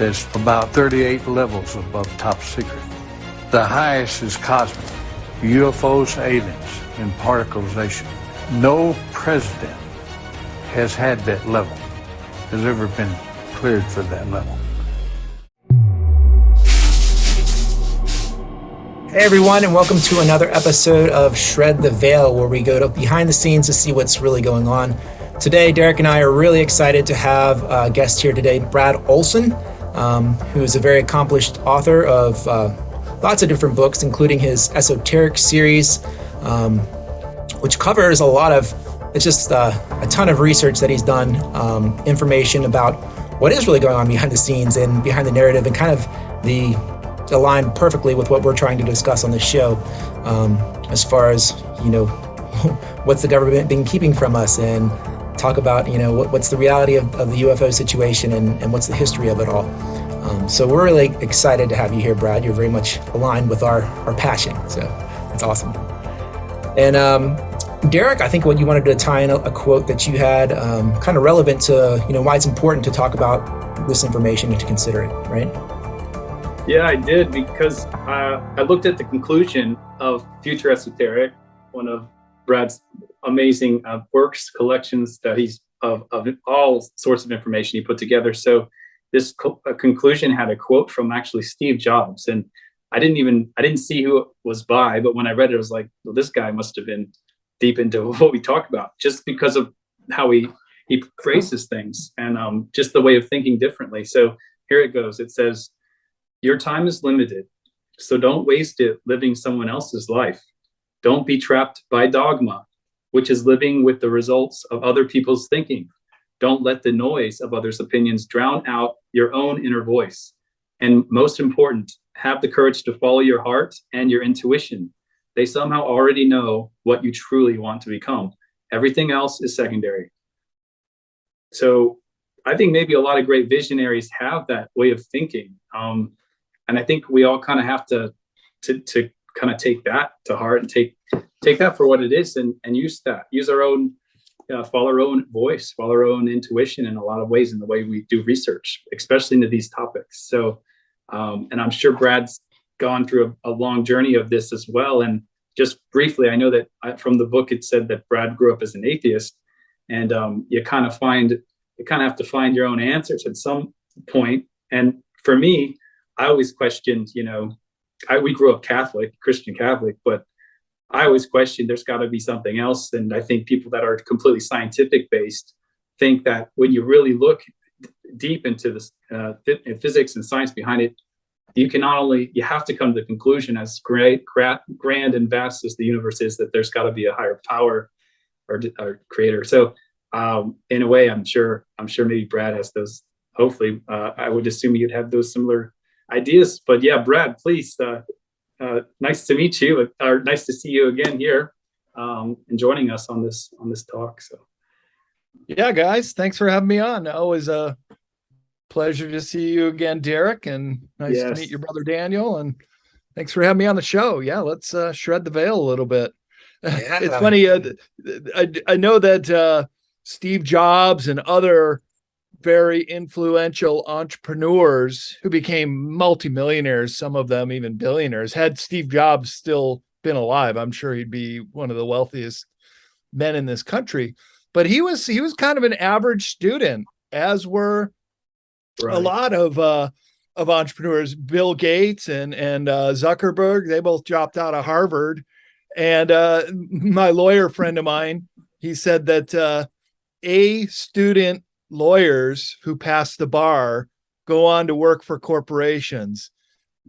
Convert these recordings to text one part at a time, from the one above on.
that's about 38 levels above top secret. The highest is cosmic, UFOs, aliens, and particleization. No president has had that level, has ever been cleared for that level. Hey everyone, and welcome to another episode of Shred the Veil, where we go behind the scenes to see what's really going on. Today, Derek and I are really excited to have a guest here today, Brad Olsen, who is a very accomplished author of lots of different books, including his Esoteric series, which covers it's just a ton of research that he's done, information about what is really going on behind the scenes and behind the narrative, and kind of align perfectly with what we're trying to discuss on this show, as far as, what's the government been keeping from us, and talk about, what's the reality of the UFO situation, and what's the history of it all. So we're really excited to have you here, Brad. You're very much aligned with our passion, so it's awesome. And Derek, I think what you wanted to tie in a quote that you had, kind of relevant to, why it's important to talk about this information and to consider it, right? Yeah, I did, because I looked at the conclusion of Future Esoteric, one of Brad's amazing works, collections that he's of all sorts of information he put together. So this conclusion had a quote from actually Steve Jobs, and I didn't see who it was by, but when I read it, I was like, well, this guy must have been deep into what we talk about, just because of how he phrases things, and just the way of thinking differently. So here it goes. It says, "Your time is limited, so don't waste it living someone else's life. Don't be trapped by dogma, which is living with the results of other people's thinking. Don't let the noise of others' opinions drown out your own inner voice. And most important, have the courage to follow your heart and your intuition. They somehow already know what you truly want to become. Everything else is secondary." So I think maybe a lot of great visionaries have that way of thinking. And I think we all kind of have to kind of take that to heart, and take that for what it is, and use our own, follow our own voice, follow our own intuition in a lot of ways in the way we do research, especially into these topics. So, and I'm sure Brad's gone through a long journey of this as well. And just briefly, I know that from the book, it said that Brad grew up as an atheist, and you kind of have to find your own answers at some point. And for me, I always questioned, we grew up Catholic, Christian Catholic, but I always questioned there's got to be something else. And I think people that are completely scientific based think that when you really look deep into this physics and science behind it, you have to come to the conclusion, as grand and vast as the universe is, that there's got to be a higher power or creator. So in a way, I'm sure maybe Brad has those. Hopefully, I would assume you'd have those similar ideas. But yeah, Brad, please, nice to meet you, or nice to see you again here, and joining us on this talk. So yeah, guys, thanks for having me on. Always a pleasure to see you again, Derek, and nice to meet your brother Daniel, and thanks for having me on the show. Yeah, let's shred the veil a little bit. Yeah. It's funny, I know that Steve Jobs and other very influential entrepreneurs who became multimillionaires, some of them even billionaires. Had Steve Jobs still been alive, I'm sure he'd be one of the wealthiest men in this country. But he was kind of an average student, as were a lot of entrepreneurs. Bill Gates and Zuckerberg, they both dropped out of Harvard. And my lawyer friend of mine, he said that A student lawyers who pass the bar go on to work for corporations.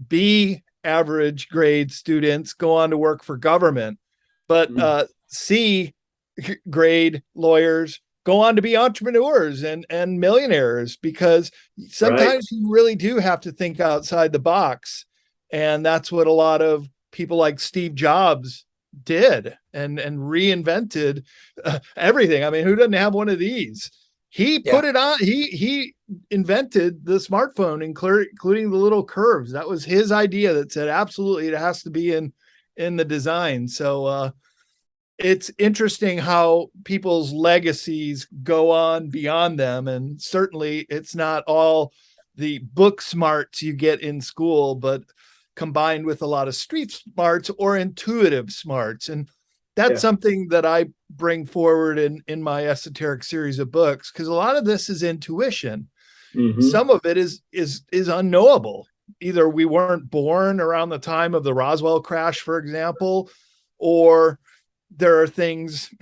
B average grade students go on to work for government. But C grade lawyers go on to be entrepreneurs and millionaires, because sometimes you really do have to think outside the box. And that's what a lot of people like Steve Jobs did, and reinvented everything. I mean, who doesn't have one of these? He put it on. He invented the smartphone, including the little curves. That was his idea. That said, absolutely, it has to be in the design. So it's interesting how people's legacies go on beyond them, and certainly it's not all the book smarts you get in school, but combined with a lot of street smarts or intuitive smarts. And that's something that I bring forward in my esoteric series of books, because a lot of this is intuition. Some of it is unknowable. Either we weren't born around the time of the Roswell crash, for example, or there are things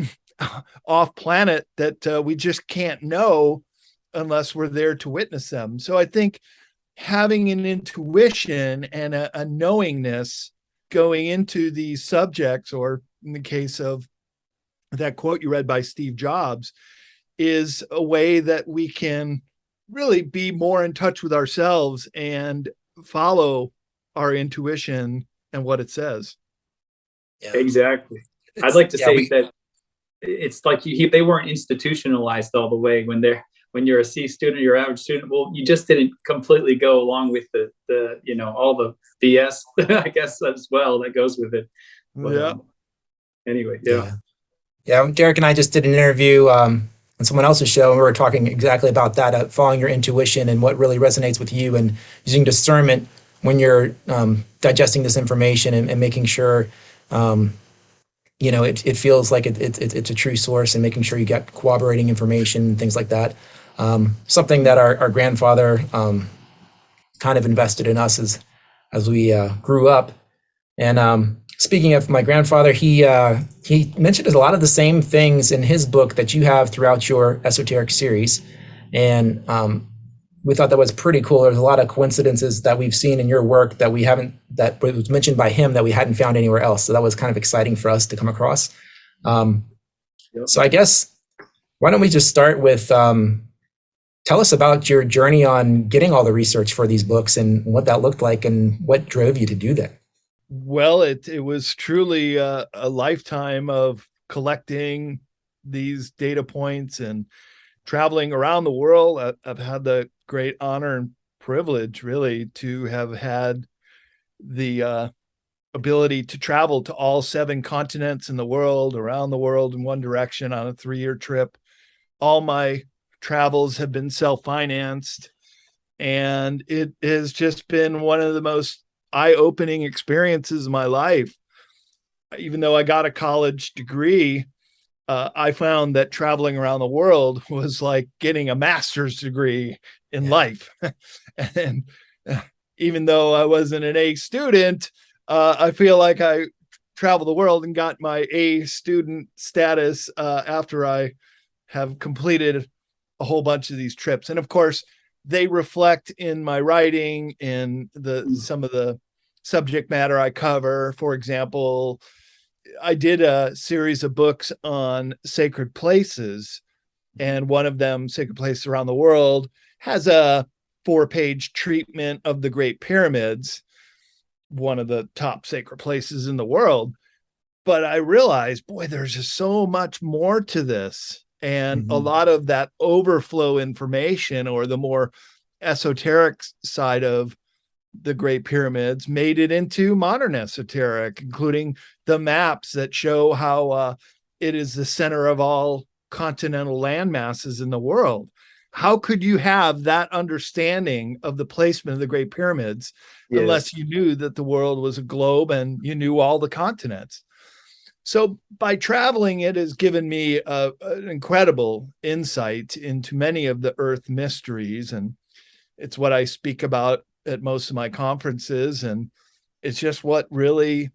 off planet that we just can't know unless we're there to witness them. So I think having an intuition and a knowingness going into these subjects, or in the case of that quote you read by Steve Jobs, is a way that we can really be more in touch with ourselves and follow our intuition and what it says. Yeah. Exactly. I'd like to say that it's like they weren't institutionalized all the way when you're a C student, your average student. Well, you just didn't completely go along with the all the BS, I guess, as well, that goes with it. But, anyway, yeah. Derek and I just did an interview on someone else's show, and we were talking exactly about that, following your intuition and what really resonates with you, and using discernment when you're digesting this information and making sure it feels like it's a true source, and making sure you get corroborating information and things like that. Something that our grandfather kind of invested in us as we grew up. And speaking of my grandfather, he mentioned a lot of the same things in his book that you have throughout your esoteric series. And we thought that was pretty cool. There's a lot of coincidences that we've seen in your work that was mentioned by him that we hadn't found anywhere else. So that was kind of exciting for us to come across. So I guess, why don't we just start with, tell us about your journey on getting all the research for these books and what that looked like and what drove you to do that. Well, it was truly a lifetime of collecting these data points and traveling around the world. I've had the great honor and privilege, really, to have had the ability to travel to all 7 continents in the world, around the world in one direction on a 3-year trip. All my travels have been self-financed, and it has just been one of the most eye-opening experiences of my life. Even though I got a college degree, I found that traveling around the world was like getting a master's degree in life. And even though I wasn't an A student, I feel like I traveled the world and got my A student status after I have completed a whole bunch of these trips. And of course, they reflect in my writing, in some of the subject matter I cover. For example, I did a series of books on sacred places, and one of them, Sacred Places Around the World, has a 4-page treatment of the Great Pyramids, one of the top sacred places in the world. But I realized, boy, there's just so much more to this. And a lot of that overflow information, or the more esoteric side of the Great Pyramids, made it into modern esoteric, including the maps that show how it is the center of all continental land masses in the world. How could you have that understanding of the placement of the Great Pyramids unless you knew that the world was a globe and you knew all the continents? So by traveling, it has given me an incredible insight into many of the Earth mysteries. And it's what I speak about at most of my conferences. And it's just what really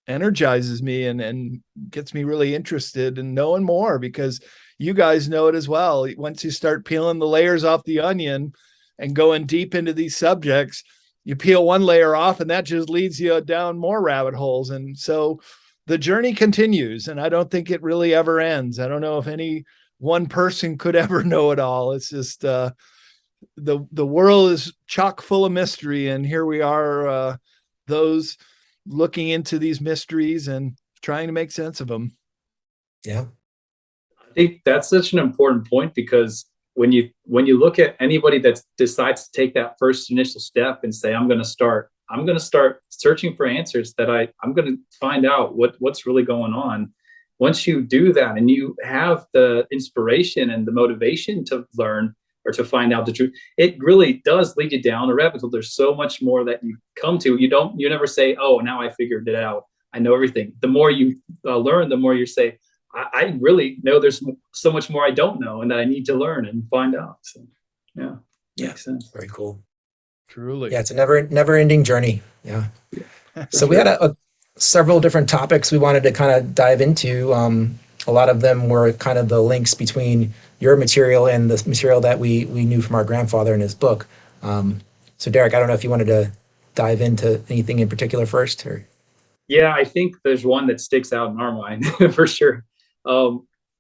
energizes me and gets me really interested in knowing more, because you guys know it as well. Once you start peeling the layers off the onion and going deep into these subjects, you peel one layer off and that just leads you down more rabbit holes. And so the journey continues, and I don't think it really ever ends. I don't know if any one person could ever know it all. It's just the world is chock full of mystery, and here we are, those looking into these mysteries and trying to make sense of them. Yeah, I think that's such an important point, because when you look at anybody that decides to take that first initial step and say, I'm going to start searching for answers, that I'm going to find out what's really going on. Once you do that and you have the inspiration and the motivation to learn, or to find out the truth. It really does lead you down a rabbit hole. There's so much more that you come to. You never say, oh, now I figured it out. I know everything. The more you learn, the more you say, I really know there's so much more I don't know and that I need to learn and find out. So, yeah, makes sense. Very cool. Truly. Yeah, it's a never ending journey. Yeah. So we had several different topics we wanted to kind of dive into. A lot of them were kind of the links between your material and the material that we knew from our grandfather in his book. So Derek, I don't know if you wanted to dive into anything in particular first, or. Yeah, I think there's one that sticks out in our mind for sure.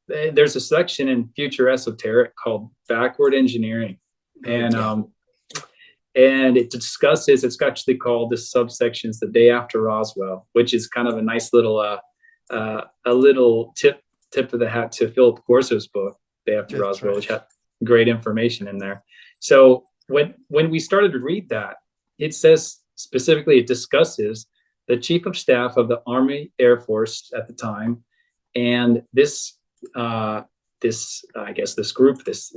There's a section in Future Esoteric called Backward Engineering, and it discusses. It's actually called, this subsection's The Day After Roswell, which is kind of a nice little a little tip of the hat to Philip Corso's book, Day After Roswell, which had great information in there. So when we started to read that, it says specifically, it discusses the chief of staff of the Army Air Force at the time, and this group, this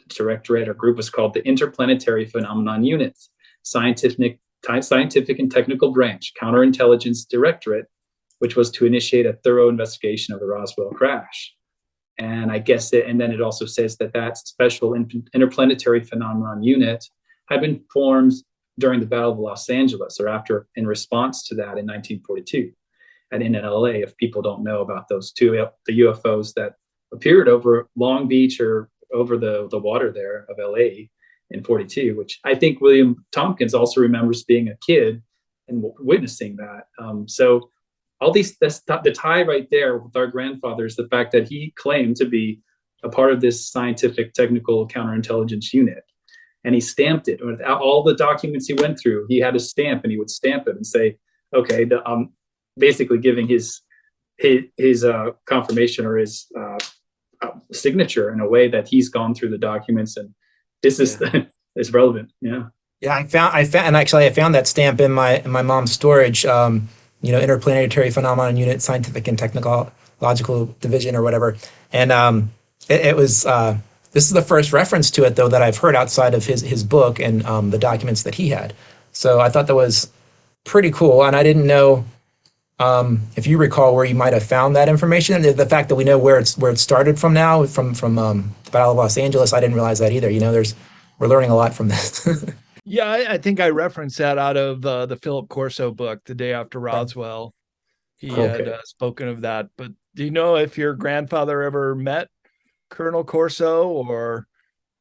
directorate or group, was called the Interplanetary Phenomenon Unit, Scientific and Technical Branch, Counterintelligence Directorate, which was to initiate a thorough investigation of the Roswell crash. And then it also says that special interplanetary phenomenon unit had been formed during the Battle of Los Angeles, or in response to that in 1942, and in LA. If people don't know about those the UFOs that appeared over Long Beach or over the water there of LA in 42, which I think William Tompkins also remembers being a kid and witnessing that. So all the tie right there with our grandfathers, the fact that he claimed to be a part of this scientific, technical counterintelligence unit. And he stamped it. With all the documents he went through, he had a stamp, and he would stamp it and say, okay, basically giving his confirmation or his signature in a way that he's gone through the documents, and this is is relevant. Yeah, I found that stamp in my mom's storage. Interplanetary Phenomenon Unit, Scientific and Technological Division, or whatever. And it was. This is the first reference to it, though, that I've heard outside of his book and the documents that he had. So I thought that was pretty cool, and I didn't know if you recall where you might have found that information. And the fact that we know where it started from now, from the Battle of Los Angeles, I didn't realize that either. We're learning a lot from this. Yeah, I think I referenced that out of the Philip Corso book, The Day After Roswell. He had spoken of that. But do you know if your grandfather ever met Colonel Corso or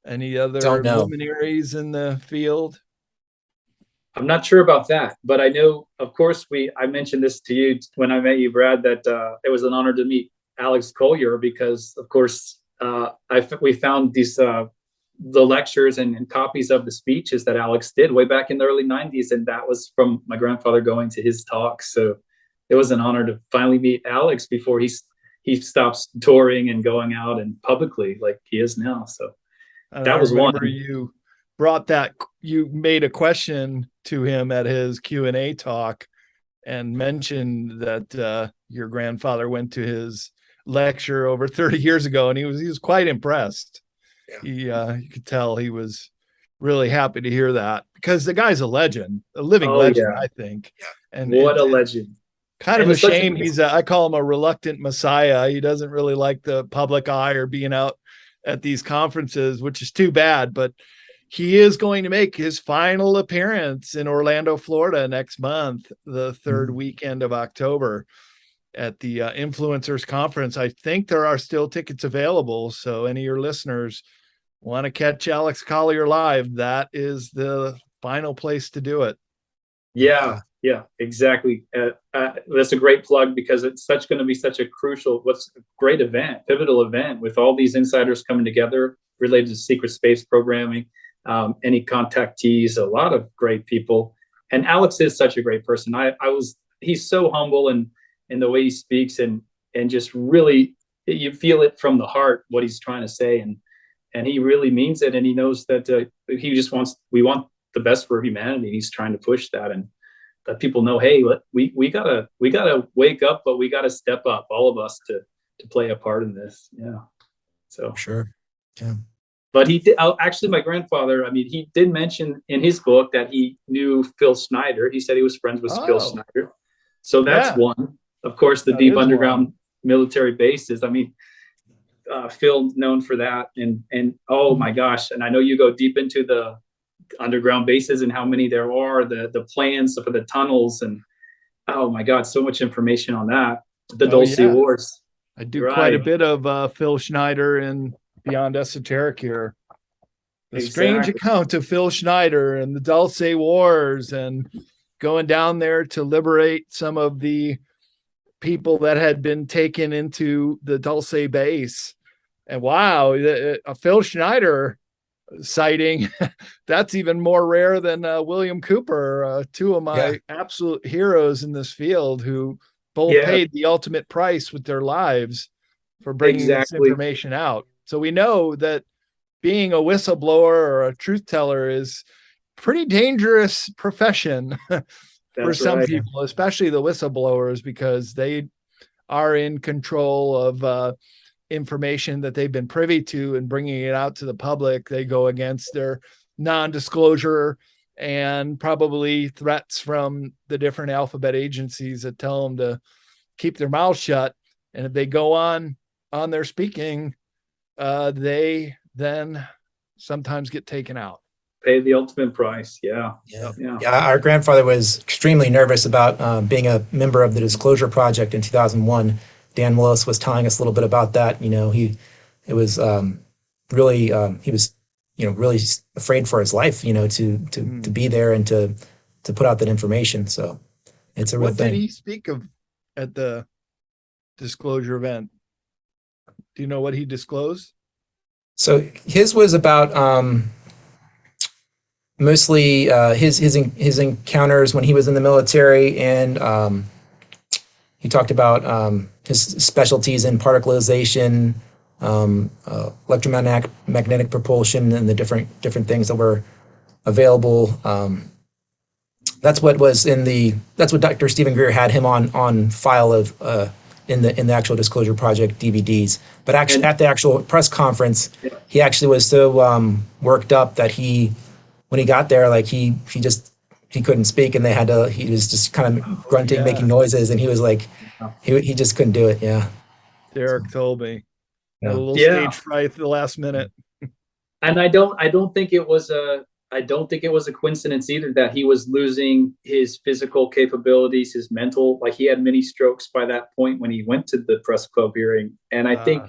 any other luminaries in the field? I'm not sure about that, but I know, of course, I mentioned this to you when I met you, Brad, that it was an honor to meet Alex Collier, because, of course, we found these the lectures and copies of the speeches that Alex did way back in the early 90s, and that was from my grandfather going to his talks. So it was an honor to finally meet Alex before he stops touring and going out and publicly like he is now. So that was one. You brought that, you made a question to him at his Q&A talk and mentioned that your grandfather went to his lecture over 30 years ago, and he was quite impressed. Yeah. You could tell he was really happy to hear that, because the guy's a legend, a living legend, I think. Yeah. And what a legend. Kind of a shame I call him a reluctant messiah. He doesn't really like the public eye or being out at these conferences, which is too bad, but he is going to make his final appearance in Orlando, Florida next month, the third weekend of October, at the Influencers Conference. I think there are still tickets available. So any of your listeners want to catch Alex Collier live, that is the final place to do it. Yeah, exactly. That's a great plug, because it's going to be such a great event, pivotal event, with all these insiders coming together related to secret space programming, any contactees, a lot of great people. And Alex is such a great person. He's so humble in the way he speaks, and just really, you feel it from the heart, what he's trying to say. And he really means it. And he knows that we want the best for humanity. He's trying to push that, and that people know, hey, we gotta wake up, but we gotta step up, all of us, to play a part in this. Yeah. So sure. Yeah. But he did, actually, my grandfather, I mean, he did mention in his book that he knew Phil Schneider. He said he was friends with Phil Schneider. So that's one. Of course, the deep underground military bases. I mean, Phil known for that. And oh my gosh. And I know you go deep into the underground bases and how many there are, the plans for the tunnels. And oh my God, so much information on that. The Dulce Wars. I do quite a bit of Phil Schneider in Beyond Esoteric here. The strange account of Phil Schneider and the Dulce Wars, and going down there to liberate some of the people that had been taken into the Dulce base. And wow, a Phil Schneider sighting, that's even more rare than William Cooper, two of my absolute heroes in this field, who both paid the ultimate price with their lives for bringing this information out. So we know that being a whistleblower or a truth teller is pretty dangerous profession for some people, especially the whistleblowers, because they are in control of information that they've been privy to, and bringing it out to the public. They go against their non-disclosure and probably threats from the different alphabet agencies that tell them to keep their mouths shut. And if they go on their speaking, they then sometimes get taken out. Pay the ultimate price. Yeah. Our grandfather was extremely nervous about being a member of the Disclosure Project in 2001. Dan Willis was telling us a little bit about that. You know, he was really afraid for his life, you know, to be there and to put out that information. So it's a real thing. What did he speak of at the disclosure event? Do you know what he disclosed? So his was about mostly his encounters when he was in the military, and he talked about his specialties in particleization, electromagnetic propulsion, and the different things that were available. That's what Dr. Stephen Greer had him on file of in the actual Disclosure Project DVDs. But actually, at the actual press conference, he actually was so worked up that when he got there, like he couldn't speak, and he was just kind of grunting, making noises, and he was like, he just couldn't do it. Yeah. Derek told me. A little stage fright at the last minute. And I don't think it was a coincidence either that he was losing his physical capabilities, his mental, like he had many strokes by that point when he went to the press club hearing. And I think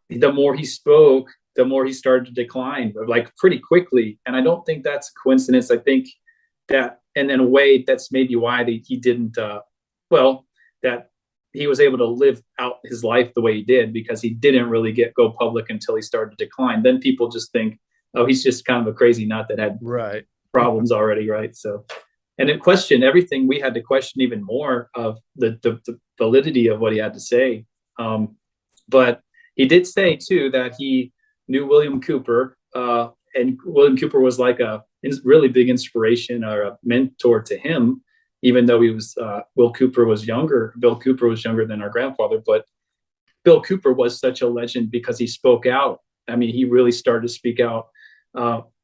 the more he spoke, the more he started to decline, like pretty quickly. And I don't think that's a coincidence. I think that, and in a way, that's maybe why he didn't, that he was able to live out his life the way he did, because he didn't really go public until he started to decline. Then people just think, oh, he's just kind of a crazy nut that had problems already, right? So, and it questioned everything. We had to question even more of the validity of what he had to say. But he did say too that he knew William Cooper, and William Cooper was like a really big inspiration or a mentor to him, even though he was Bill Cooper was younger than our grandfather. But Bill Cooper was such a legend because he spoke out. I mean, he really started to speak out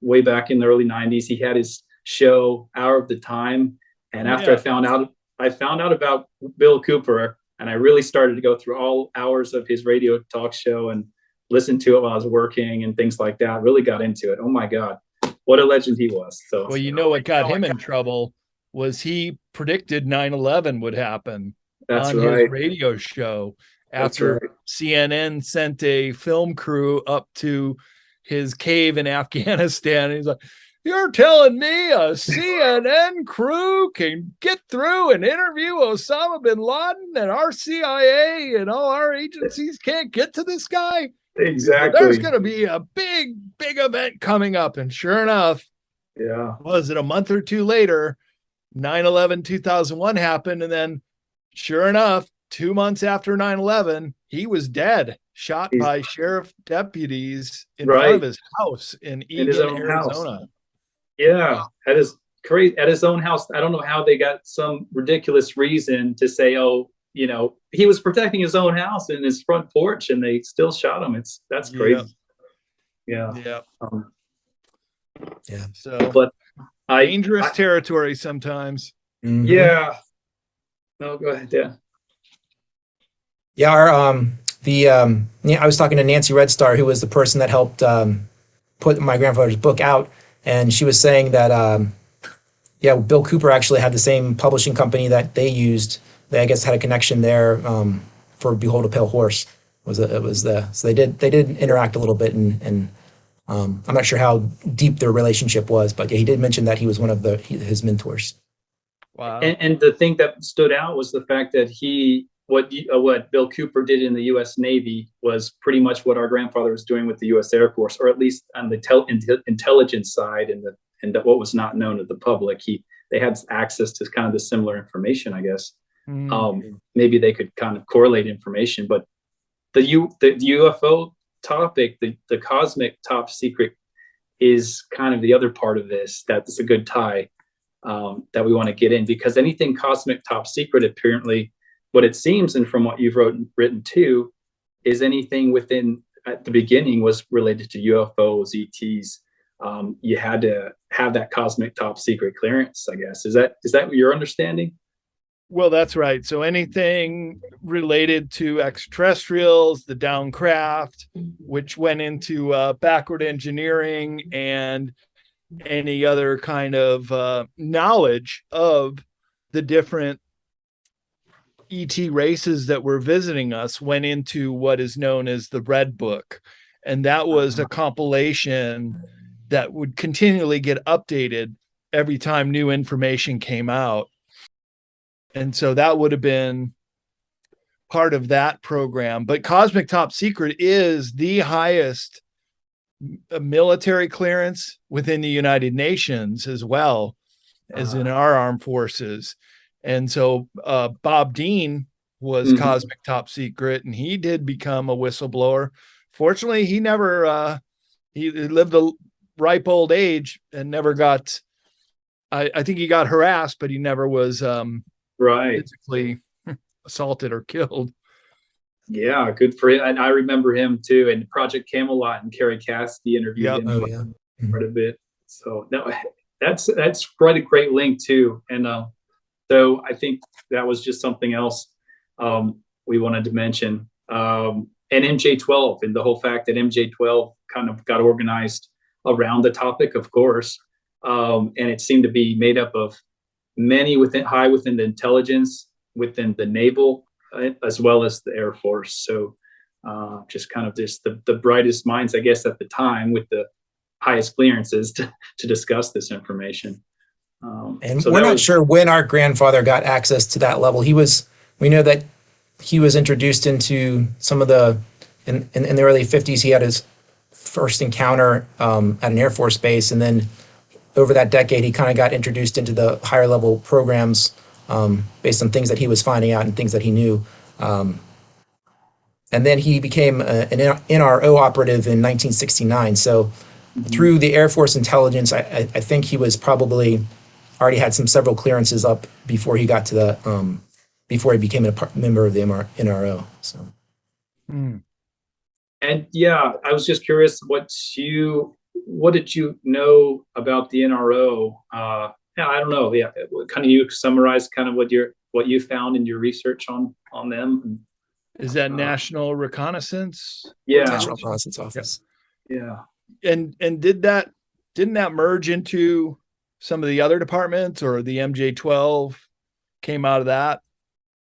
way back in the early 90s. He had his show Hour of the Time, and after I found out about Bill Cooper, and I really started to go through all hours of his radio talk show and listen to it while I was working and things like that. Really got into it. Oh my God, what a legend he was. So, well, you know what got him in trouble was he predicted 9/11 would happen on his radio show after CNN sent a film crew up to his cave in Afghanistan. He's like, you're telling me a CNN crew can get through and interview Osama bin Laden, and our CIA and all our agencies can't get to this guy? Exactly. There's going to be a big event coming up. And sure enough, was it a month or two later, 9/11 2001 happened. And then sure enough, 2 months after 9/11, he was dead, shot by sheriff deputies in front of his house in Eagan, Arizona. House. Yeah, at his own house. I don't know how they got some ridiculous reason to say, oh, you know, he was protecting his own house in his front porch, and they still shot him. That's crazy. Yeah. Yeah. Um, Yeah. So, but dangerous territory sometimes. Mhm. Yeah. No, go ahead. Yeah. Yeah, I was talking to Nancy Red Star, who was the person that helped put my grandfather's book out, and she was saying that yeah, Bill Cooper actually had the same publishing company that they used. They, I guess, had a connection there for Behold a Pale Horse. So they did interact a little bit, and I'm not sure how deep their relationship was, but yeah, he did mention that he was one of his mentors. Wow. And the thing that stood out was the fact that what Bill Cooper did in the U.S. Navy was pretty much what our grandfather was doing with the U.S. Air Force, or at least on the intelligence side and what was not known to the public. They had access to kind of the similar information, I guess. Maybe they could kind of correlate information, but the UFO topic, the cosmic top secret, is kind of the other part of this. That's a good tie that we want to get in, because anything cosmic top secret, apparently, what it seems, and from what you've written too, is anything within at the beginning was related to UFOs, ETs. You had to have that cosmic top secret clearance, I guess. Is that your understanding? Well, that's right. So anything related to extraterrestrials, the downcraft, which went into backward engineering and any other kind of knowledge of the different ET races that were visiting us, went into what is known as the Red Book. And that was a compilation that would continually get updated every time new information came out. And so that would have been part of that program. But Cosmic Top Secret is the highest military clearance within the United Nations, as well as in our armed forces. And so Bob Dean was Cosmic Top Secret, and he did become a whistleblower. Fortunately, he never he lived a ripe old age and never got I think he got harassed, but he never was Right. physically assaulted or killed. Yeah, good for him. And I remember him too. And Project Camelot, and Carrie Cassidy interviewed him quite a bit. So no, that's quite a great link too. And so I think that was just something else we wanted to mention. And MJ12, and the whole fact that MJ12 kind of got organized around the topic, of course. And it seemed to be made up of many high within the intelligence, within the naval, as well as the Air Force. So just kind of the brightest minds, I guess, at the time, with the highest clearances to discuss this information. And so we're not sure when our grandfather got access to that level. We know that he was introduced into some of in the early 50s, he had his first encounter at an Air Force base. And then over that decade, he kind of got introduced into the higher level programs based on things that he was finding out and things that he knew. And then he became an NRO operative in 1969. So through the Air Force intelligence, I think he was probably already had several clearances up before he got to before he became a member of the NRO. So. And yeah, I was just curious, what did you know about the NRO? Yeah, I don't know. Yeah, kind of you summarize kind of what you found in your research on them. Is that National Reconnaissance? Yeah, National Reconnaissance Office. Yeah. And didn't that merge into some of the other departments, or the MJ12 came out of that?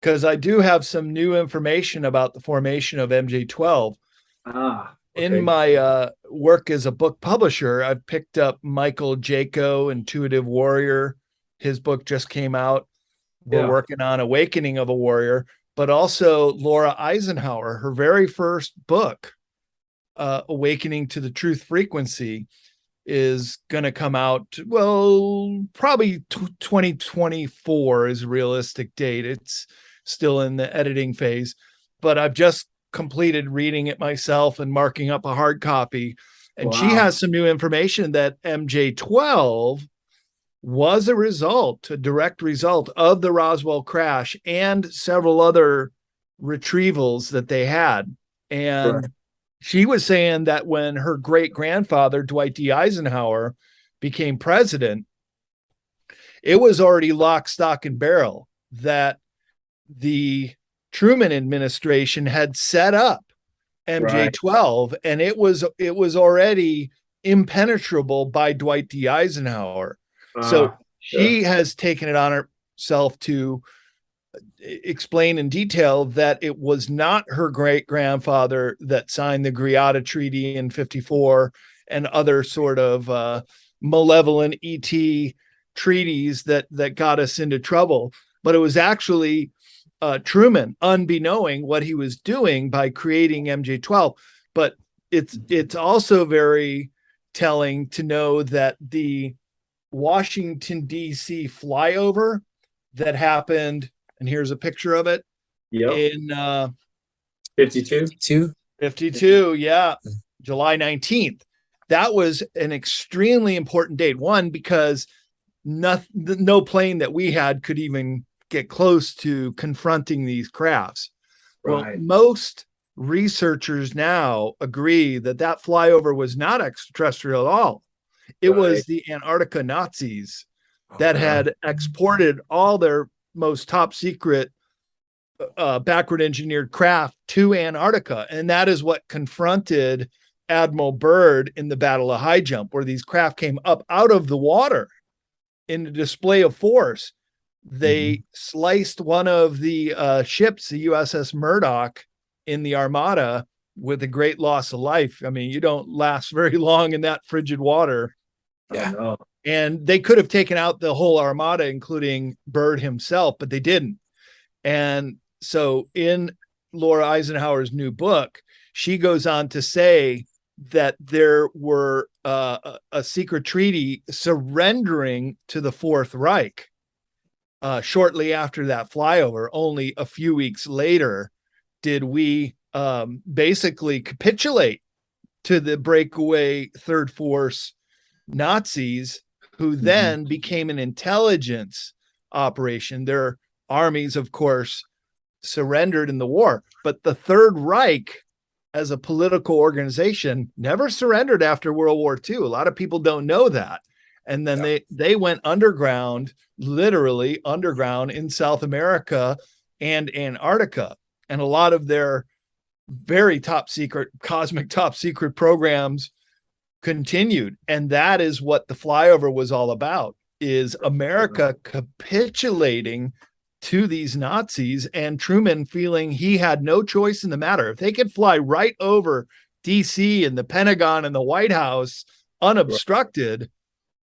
Because I do have some new information about the formation of MJ12. Okay. In my work as a book publisher, I've picked up Michael Jaco, Intuitive Warrior. His book just came out. We're working on Awakening of a Warrior, but also Laura Eisenhower, her very first book, Awakening to the Truth Frequency, is going to come out, well, probably 2024 is a realistic date. It's still in the editing phase, but I've just completed reading it myself and marking up a hard copy. And she has some new information that MJ12 was a direct result of the Roswell crash and several other retrievals that they had. And she was saying that when her great grandfather, Dwight D. Eisenhower, became president, it was already lock, stock, and barrel that the Truman administration had set up MJ-12, and it was already impenetrable by Dwight D. Eisenhower. So she has taken it on herself to explain in detail that it was not her great grandfather that signed the Greada Treaty in 54 and other sort of malevolent ET treaties that got us into trouble, but it was actually Truman, unbeknowing what he was doing by creating MJ-12. But it's also very telling to know that the Washington, D.C. flyover that happened, and here's a picture of it, in 52, yeah, July 19th. That was an extremely important date. One, because no plane that we had could even get close to confronting these crafts. Well, most researchers now agree that flyover was not extraterrestrial at all. It was the Antarctica Nazis that had exported all their most top secret backward engineered craft to Antarctica. And that is what confronted Admiral Byrd in the Battle of High Jump, where these craft came up out of the water in a display of force. They sliced one of the ships, the USS Murdoch, in the Armada with a great loss of life. I mean, you don't last very long in that frigid water. Yeah. And they could have taken out the whole Armada, including Byrd himself, but they didn't. And so in Laura Eisenhower's new book, she goes on to say that there were a secret treaty surrendering to the Fourth Reich shortly after that flyover. Only a few weeks later did we basically capitulate to the breakaway Third Force Nazis, who then became an intelligence operation. Their armies, of course, surrendered in the war, but the Third Reich as a political organization never surrendered after World War II. A lot of people don't know that. And then they went underground, literally underground, in South America and Antarctica. And a lot of their very top secret, cosmic top secret programs continued. And that is what the flyover was all about, is America capitulating to these Nazis and Truman feeling he had no choice in the matter. If they could fly right over DC and the Pentagon and the White House unobstructed,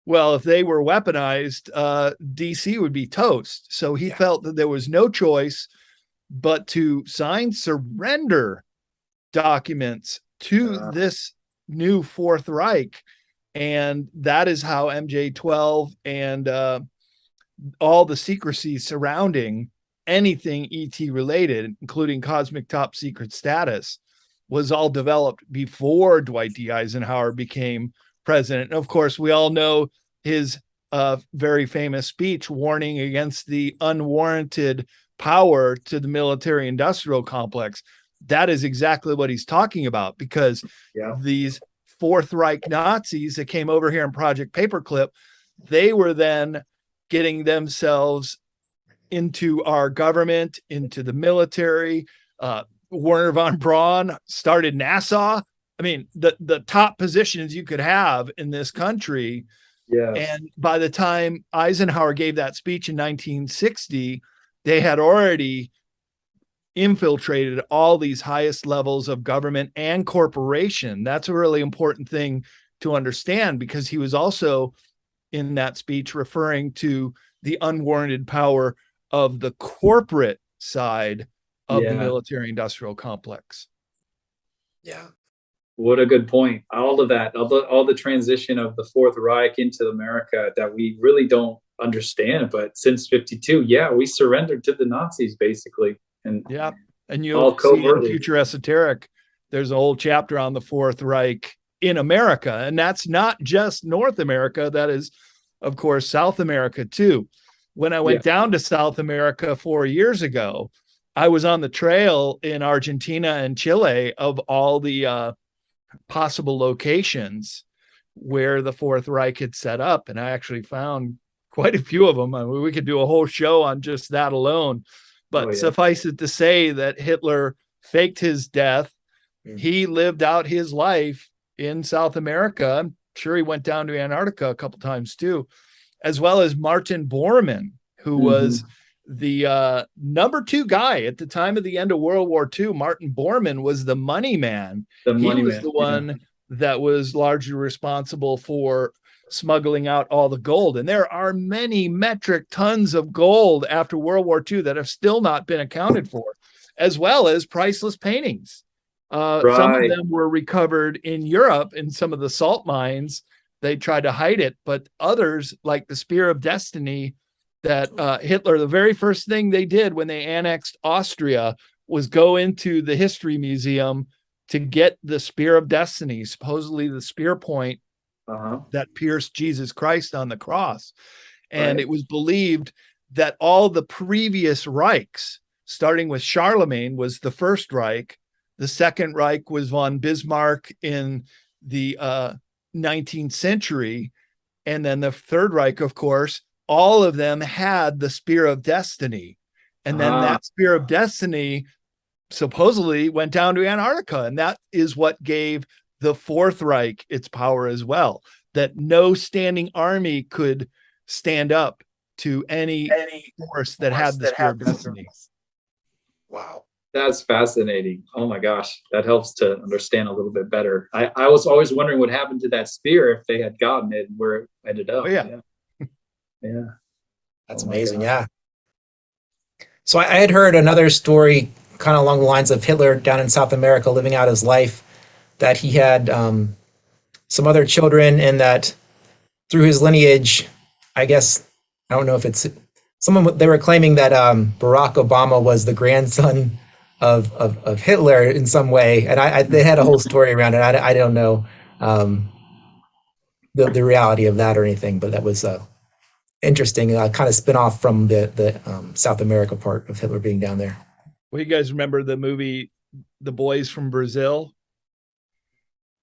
well, if they were weaponized, DC would be toast. So he felt that there was no choice but to sign surrender documents to this new Fourth Reich. And that is how MJ-12 and all the secrecy surrounding anything ET related, including cosmic top secret status, was all developed before Dwight D. Eisenhower became president. And of course, we all know his very famous speech warning against the unwarranted power to the military industrial complex. That is exactly what he's talking about, because these Fourth Reich Nazis that came over here in Project Paperclip, they were then getting themselves into our government, into the military. Werner von Braun started NASA. I mean, the top positions you could have in this country. And by the time Eisenhower gave that speech in 1960, they had already infiltrated all these highest levels of government and corporation. That's a really important thing to understand, because he was also in that speech referring to the unwarranted power of the corporate side of the military industrial complex. Yeah. What a good point. All of that, all the transition of the Fourth Reich into America that we really don't understand. But since 52, we surrendered to the Nazis basically. And and you'll see in Future Esoteric, there's a whole chapter on the Fourth Reich in America. And that's not just North America. That is, of course, South America too. When I went down to South America 4 years ago, I was on the trail in Argentina and Chile of all the possible locations where the Fourth Reich had set up. And I actually found quite a few of them. I mean, we could do a whole show on just that alone. But suffice it to say that Hitler faked his death. He lived out his life in South America. I'm sure he went down to Antarctica a couple times too, as well as Martin Bormann, who was the number 2 guy at the time of the end of World War II. Martin Bormann was the money man. He was the one that was largely responsible for smuggling out all the gold. And there are many metric tons of gold after World War II that have still not been accounted for, as well as priceless paintings. Some of them were recovered in Europe in some of the salt mines. They tried to hide it, but others, like the Spear of Destiny, that Hitler, the very first thing they did when they annexed Austria was go into the History Museum to get the Spear of Destiny, supposedly the spear point that pierced Jesus Christ on the cross. And it was believed that all the previous Reichs, starting with Charlemagne, was the First Reich. The Second Reich was von Bismarck in the 19th century. And then the Third Reich, of course, all of them had the Spear of Destiny. And then that Spear of Destiny supposedly went down to Antarctica. And that is what gave the Fourth Reich its power as well, that no standing army could stand up to any force that had the Spear of Destiny. Wow. That's fascinating. Oh my gosh. That helps to understand a little bit better. I was always wondering what happened to that spear if they had gotten it, where it ended up. Oh, yeah. That's amazing. Yeah. So I had heard another story kind of along the lines of Hitler down in South America living out his life, that he had some other children, and that through his lineage, I guess, I don't know if it's someone, they were claiming that Barack Obama was the grandson of Hitler in some way. And they had a whole story around it. I don't know the reality of that or anything, but that was interesting, kind of spin off from the South America part of Hitler being down there. Well, you guys remember the movie The Boys from Brazil?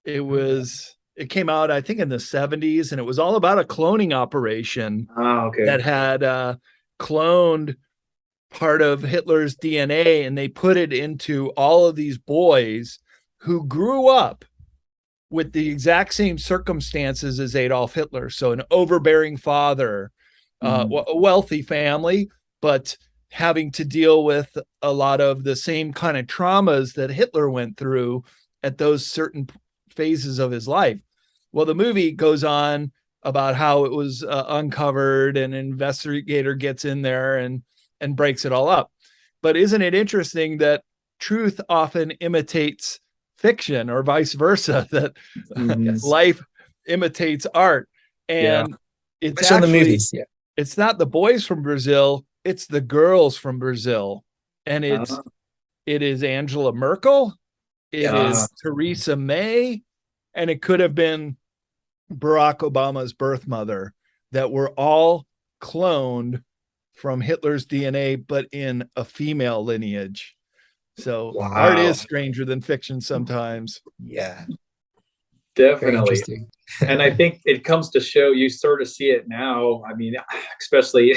It came out, I think, in the 70s, and it was all about a cloning operation that had cloned part of Hitler's DNA, and they put it into all of these boys who grew up with the exact same circumstances as Adolf Hitler. So an overbearing father, a wealthy family, but having to deal with a lot of the same kind of traumas that Hitler went through at those certain phases of his life. Well, the movie goes on about how it was uncovered, and an investigator gets in there and breaks it all up. But isn't it interesting that truth often imitates fiction, or vice versa, that life imitates art? And it's especially actually, in the movies. It's not the boys from Brazil, it's the girls from Brazil. And it is Angela Merkel, it is Theresa May, and it could have been Barack Obama's birth mother, that were all cloned from Hitler's DNA, but in a female lineage. So art is stranger than fiction sometimes. Yeah, definitely. And I think it comes to show, you sort of see it now. I mean, especially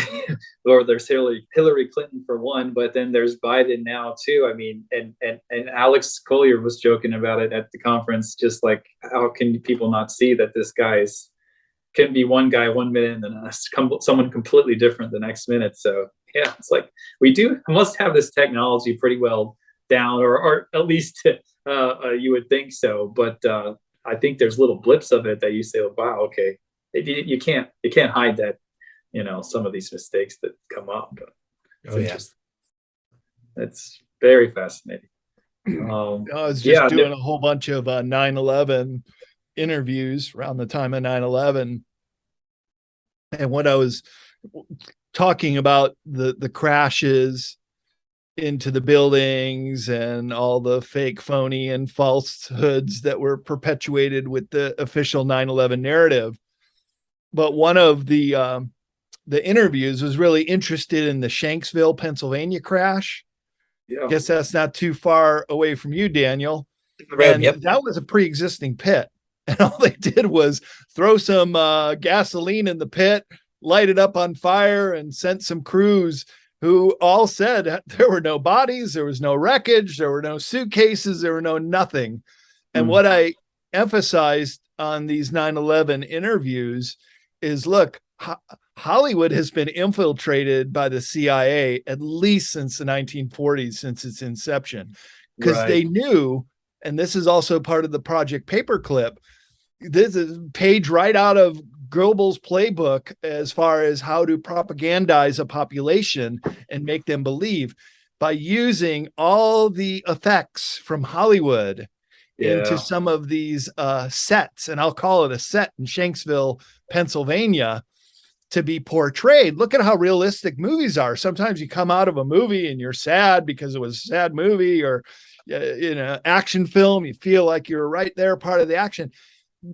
or there's Hillary Clinton for one, but then there's Biden now too. I mean, and Alex Collier was joking about it at the conference, just like, how can people not see that this can be one guy 1 minute and then someone completely different the next minute. So yeah, it's like we must have this technology pretty well down, or at least you would think so. But I think there's little blips of it that you say, oh, wow, okay, you can't hide that, some of these mistakes that come up. But it's very fascinating. I was just doing a whole bunch of 9/11 interviews around the time of 9/11, and what I was talking about, the crashes into the buildings and all the fake, phony, and falsehoods that were perpetuated with the official 9/11 narrative. But one of the interviews was really interested in the Shanksville, Pennsylvania crash, Yeah. Guess that's not too far away from you, Daniel. Road, And that was a pre-existing pit. And all they did was throw some gasoline in the pit, light it up on fire, and sent some crews who all said there were no bodies, there was no wreckage, there were no suitcases, there were no nothing. And what I emphasized on these 9/11 interviews is, look, Hollywood has been infiltrated by the CIA at least since the 1940s, since its inception, because they knew, and this is also part of the Project Paperclip, this is a page right out of Goebbels' playbook as far as how to propagandize a population and make them believe by using all the effects from Hollywood into some of these sets. And I'll call it a set in Shanksville, Pennsylvania, to be portrayed. Look at how realistic movies are. Sometimes you come out of a movie and you're sad because it was a sad movie, or in an action film, you feel like you're right there, part of the action.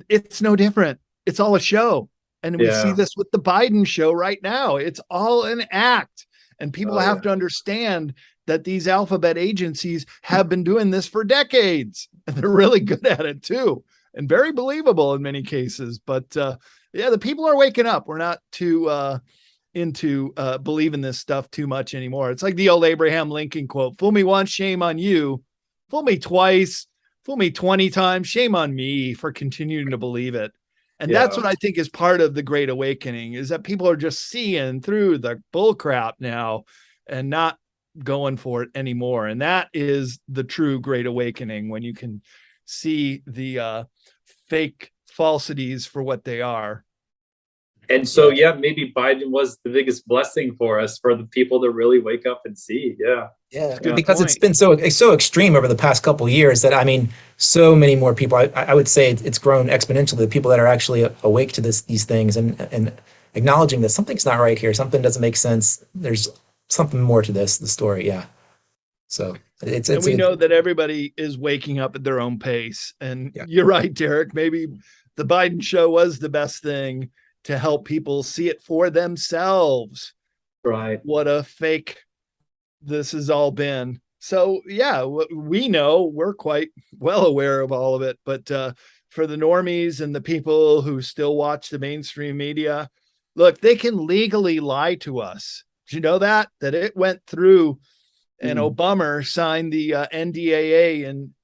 It's no different. It's all a show. And we see this with the Biden show right now. It's all an act. And people have to understand that these alphabet agencies have been doing this for decades. And they're really good at it too. And very believable in many cases. But the people are waking up. We're not too into believing this stuff too much anymore. It's like the old Abraham Lincoln quote: fool me once, shame on you. Fool me twice, fool me 20 times, shame on me for continuing to believe it. And that's what I think is part of the Great Awakening, is that people are just seeing through the bull crap now and not going for it anymore. And that is the true Great Awakening, when you can see the fake falsities for what they are. And so, maybe Biden was the biggest blessing for us, for the people to really wake up and see. Because it's been so extreme over the past couple of years that, I mean, so many more people, I would say it's grown exponentially, the people that are actually awake to these things and acknowledging that something's not right here, something doesn't make sense, there's something more to the story. So we know that everybody is waking up at their own pace. And you're right, Derek, maybe the Biden show was the best thing to help people see it for themselves. Right. What a fake this has all been. So we know, we're quite well aware of all of it, but for the normies and the people who still watch the mainstream media, look, they can legally lie to us. Did you know that it went through, and Obama signed the NDAA in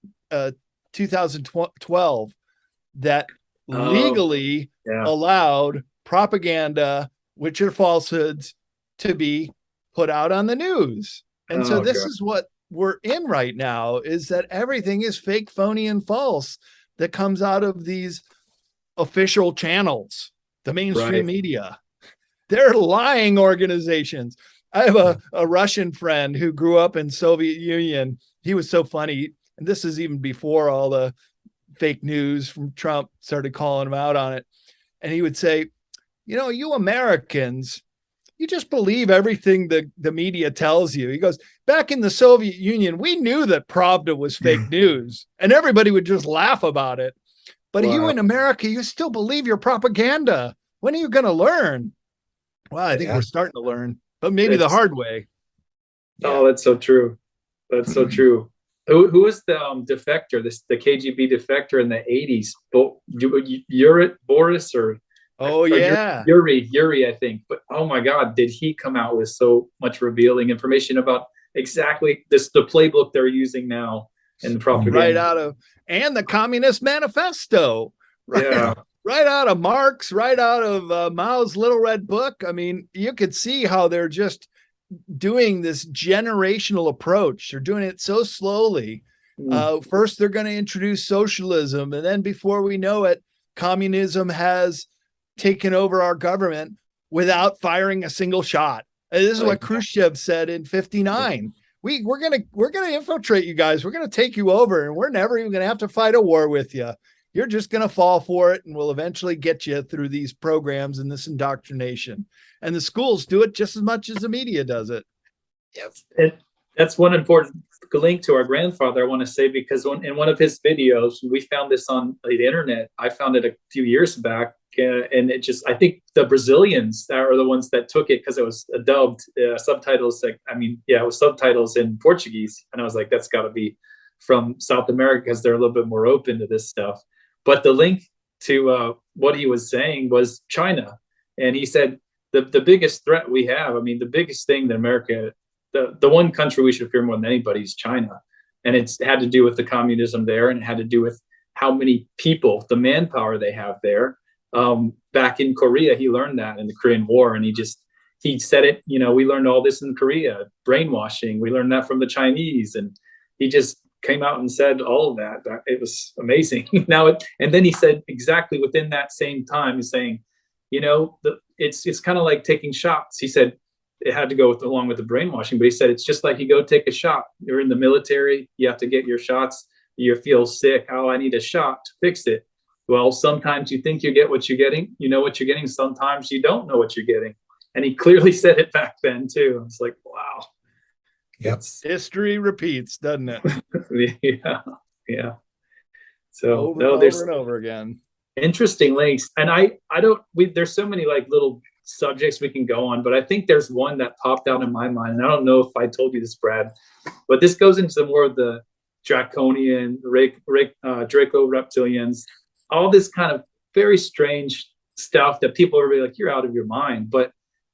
2012 that legally allowed propaganda, which are falsehoods, to be put out on the news. And so this is what we're in right now, is that everything is fake, phony, and false that comes out of these official channels, the mainstream media. They're lying organizations. I have a Russian friend who grew up in Soviet Union. He was so funny. And this is even before all the fake news from Trump started calling him out on it. And he would say, you Americans, you just believe everything the media tells you. He goes, back in the Soviet Union, we knew that Pravda was fake news, and everybody would just laugh about it. But you in America, you still believe your propaganda. When are you going to learn? Well, I think we're starting to learn, but maybe the hard way. Oh, that's so true. That's so true. Who was the defector, the KGB defector in the 80s? Boris or... Yuri, I think. But oh my God, did he come out with so much revealing information about exactly the playbook they're using now in the propaganda? Right out of, and the Communist Manifesto. Right out of Marx, right out of Mao's Little Red Book. I mean, you could see how they're just doing this generational approach. They're doing it so slowly. First, they're going to introduce socialism, and then before we know it, communism has taken over our government without firing a single shot. And this is what Khrushchev said in 59. We're gonna infiltrate you guys. We're gonna take you over, and we're never even gonna have to fight a war with you. You're just gonna fall for it, and we'll eventually get you through these programs and this indoctrination. And the schools do it just as much as the media does it. Yes, that's one important link to our grandfather, I want to say, because in one of his videos, we found this on the internet. I found it a few years back. and it just, I think the Brazilians are the ones that took it because it was dubbed subtitles. Like, I mean, yeah, it was subtitles in Portuguese, and I was like, that's got to be from South America because they're a little bit more open to this stuff. But the link to what he was saying was China, and he said the biggest threat we have, I mean, the biggest thing that America, the one country we should fear more than anybody is China, and it's had to do with the communism there, and it had to do with how many people, the manpower they have there. Back in Korea, he learned that in the Korean War, and he said it, you know, we learned all this in Korea, brainwashing, we learned that from the Chinese, and he just came out and said all of that. It was amazing. And then he said exactly within that same time, he's saying, you know, it's kind of like taking shots. He said it had to go along with the brainwashing, but he said it's just like you go take a shot. You're in the military, you have to get your shots. You feel sick. Oh, I need a shot to fix it. Well, sometimes you think you get what you're getting. You know what you're getting. Sometimes you don't know what you're getting. And he clearly said it back then too. It's like, wow. Yep. History repeats, doesn't it? Yeah. So over and over again. Interesting links. And there's so many like little subjects we can go on, but I think there's one that popped out in my mind. And I don't know if I told you this, Brad, but this goes into more of the draconian, Draco reptilians, all this kind of very strange stuff that people are really like, you're out of your mind. But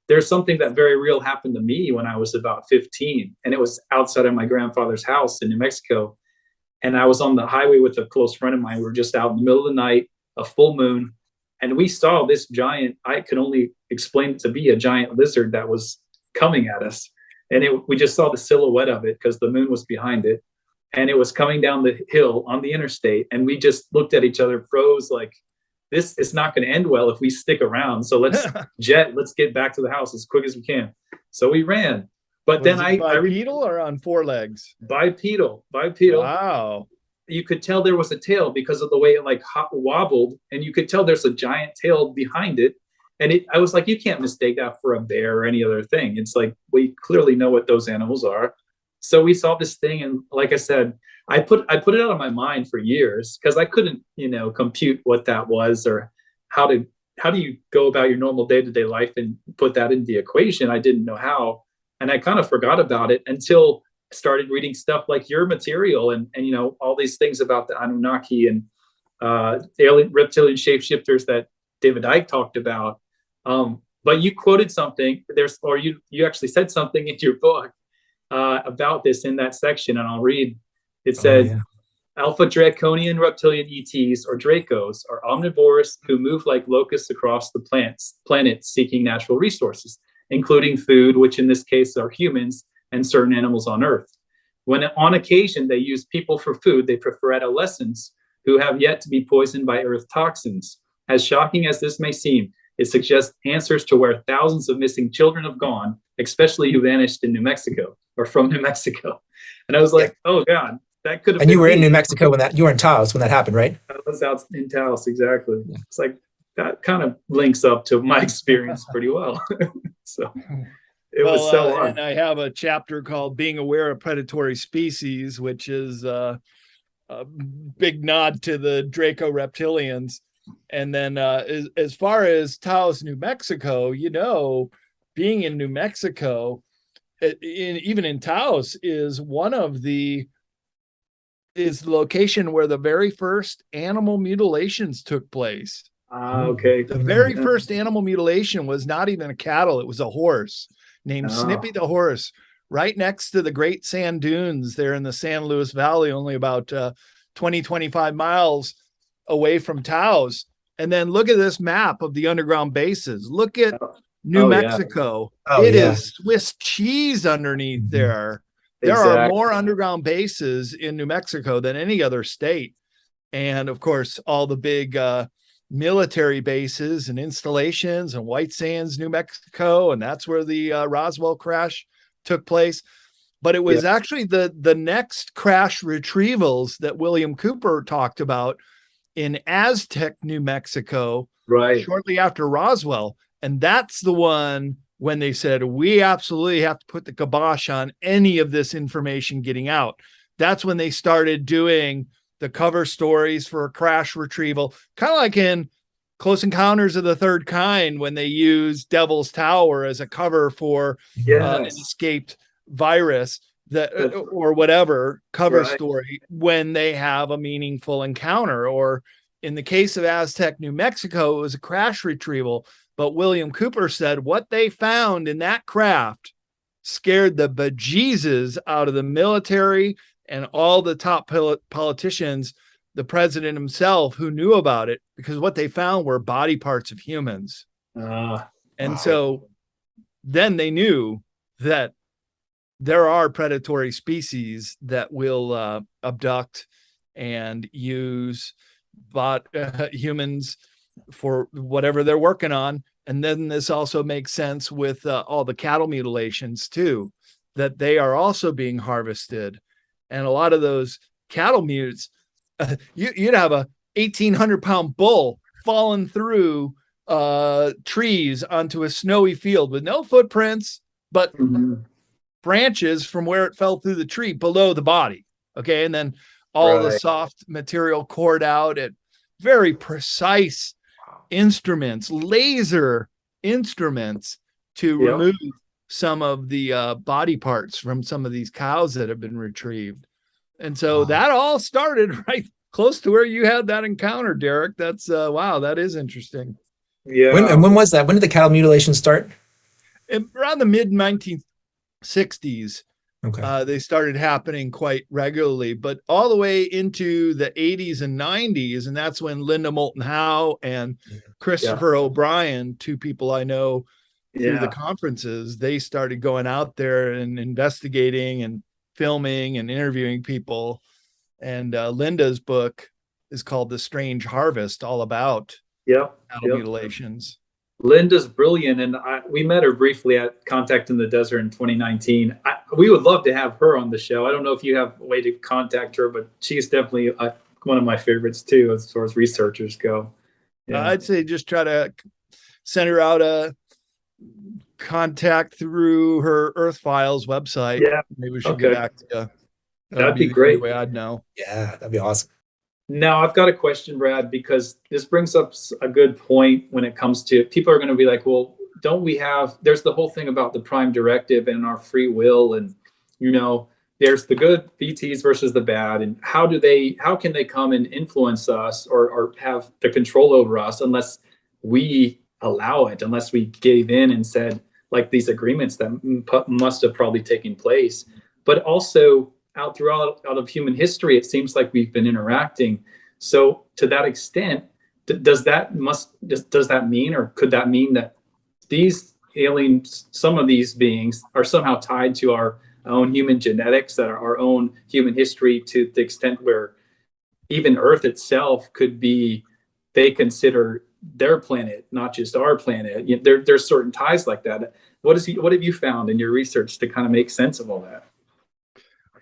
there's something that very real happened to me when I was about 15, and it was outside of my grandfather's house in New Mexico. And I was on the highway with a close friend of mine. We were just out in the middle of the night, a full moon, and we saw this giant, I could only explain it to be a giant lizard that was coming at us. And we just saw the silhouette of it because the moon was behind it. And it was coming down the hill on the interstate. And we just looked at each other, froze, like, this is not going to end well if we stick around. So let's get back to the house as quick as we can. So we ran. But then bipedal or on four legs? Bipedal. Wow. You could tell there was a tail because of the way it like wobbled. And you could tell there's a giant tail behind it. And I was like, you can't mistake that for a bear or any other thing. It's like, we clearly know what those animals are. So we saw this thing, and like I said, I put it out of my mind for years because I couldn't, compute what that was or how do you go about your normal day-to-day life and put that in the equation. I didn't know how, and I kind of forgot about it until I started reading stuff like your material and all these things about the Anunnaki and alien reptilian shapeshifters that David Icke talked about. But you quoted something you actually said something in your book about this in that section, and I'll read. It said, Alpha draconian reptilian ETs or Dracos are omnivores who move like locusts across the planet seeking natural resources, including food, which in this case are humans and certain animals on Earth. When on occasion they use people for food, they prefer adolescents who have yet to be poisoned by Earth toxins. As shocking as this may seem, it suggests answers to where thousands of missing children have gone, especially who vanished in New Mexico or from New Mexico. And I was like, oh God, that could have been. And you were in New Mexico you were in Taos when that happened, right? I was out in Taos, exactly. Yeah. It's like, that kind of links up to my experience pretty well. So it was so and I have a chapter called Being Aware of Predatory Species, which is a big nod to the Draco reptilians. And then as far as Taos, New Mexico, being in New Mexico, even in Taos, is the location where the very first animal mutilations took place. Okay. The very first animal mutilation was not even a cattle. It was a horse named Snippy the horse, right next to the Great Sand Dunes there in the San Luis Valley, only about 25 miles away from Taos. And then look at this map of the underground bases. Look at New Mexico. It is Swiss cheese underneath there. There are more underground bases in New Mexico than any other state. And of course, all the big military bases and installations and White Sands, New Mexico. And that's where the Roswell crash took place. But it was actually the next crash retrievals that William Cooper talked about in Aztec, New Mexico, right shortly after Roswell. And that's the one when they said, we absolutely have to put the kibosh on any of this information getting out. That's when they started doing the cover stories for a crash retrieval, kind of like in Close Encounters of the Third Kind, when they use Devil's Tower as a cover for an escaped virus that or whatever cover story, when they have a meaningful encounter. Or in the case of Aztec, New Mexico, it was a crash retrieval. But William Cooper said what they found in that craft scared the bejesus out of the military and all the top politicians, the president himself, who knew about it, because what they found were body parts of humans. And so then they knew that there are predatory species that will abduct and use humans for whatever they're working on. And then this also makes sense with all the cattle mutilations too, that they are also being harvested. And a lot of those cattle mutes, you'd have a 1,800-pound bull falling through trees onto a snowy field with no footprints, but branches from where it fell through the tree below the body. Okay. And then all the soft material cored out at very precise instruments, laser instruments, to remove some of the body parts from some of these cows that have been retrieved. And so that all started right close to where you had that encounter, Derek. That's wow, that is interesting. Yeah. When was that? When did the cattle mutilation start? Around the mid 1960s. Okay. They started happening quite regularly, but all the way into the 80s and 90s. And that's when Linda Moulton Howe and Christopher O'Brien, two people I know through the conferences, they started going out there and investigating and filming and interviewing people. And Linda's book is called The Strange Harvest, all about cattle mutilations. Linda's brilliant, and we met her briefly at Contact in the Desert in 2019. We would love to have her on the show. I don't know if you have a way to contact her, but she's definitely one of my favorites too, as far as researchers go. I'd say just try to send her out a contact through her Earth Files website. Yeah, maybe we should get back to you. That'd be great. Way I'd know. Yeah, that'd be awesome. Now, I've got a question, Brad, because this brings up a good point when it comes to people are going to be like, well, don't we have, there's the whole thing about the prime directive and our free will. And, you know, there's the good VTs versus the bad. And how can they come and influence us or have the control over us unless we allow it, unless we gave in and said, like these agreements that must have probably taken place. But also, out of human history, it seems like we've been interacting. So to that extent, does that mean, or could that mean that these aliens, some of these beings, are somehow tied to our own human genetics, that are our own human history, to the extent where even Earth itself could be, they consider their planet, not just our planet. There's certain ties like that. What have you found in your research to kind of make sense of all that?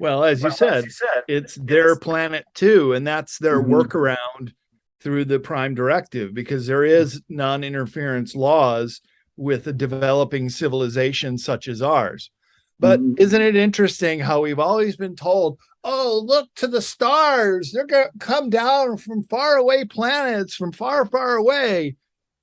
Well, as you said, it's their planet too, and that's their workaround through the prime directive, because there is non-interference laws with a developing civilization such as ours. But isn't it interesting how we've always been told, oh, look to the stars, they're going to come down from far away planets, from far, far away,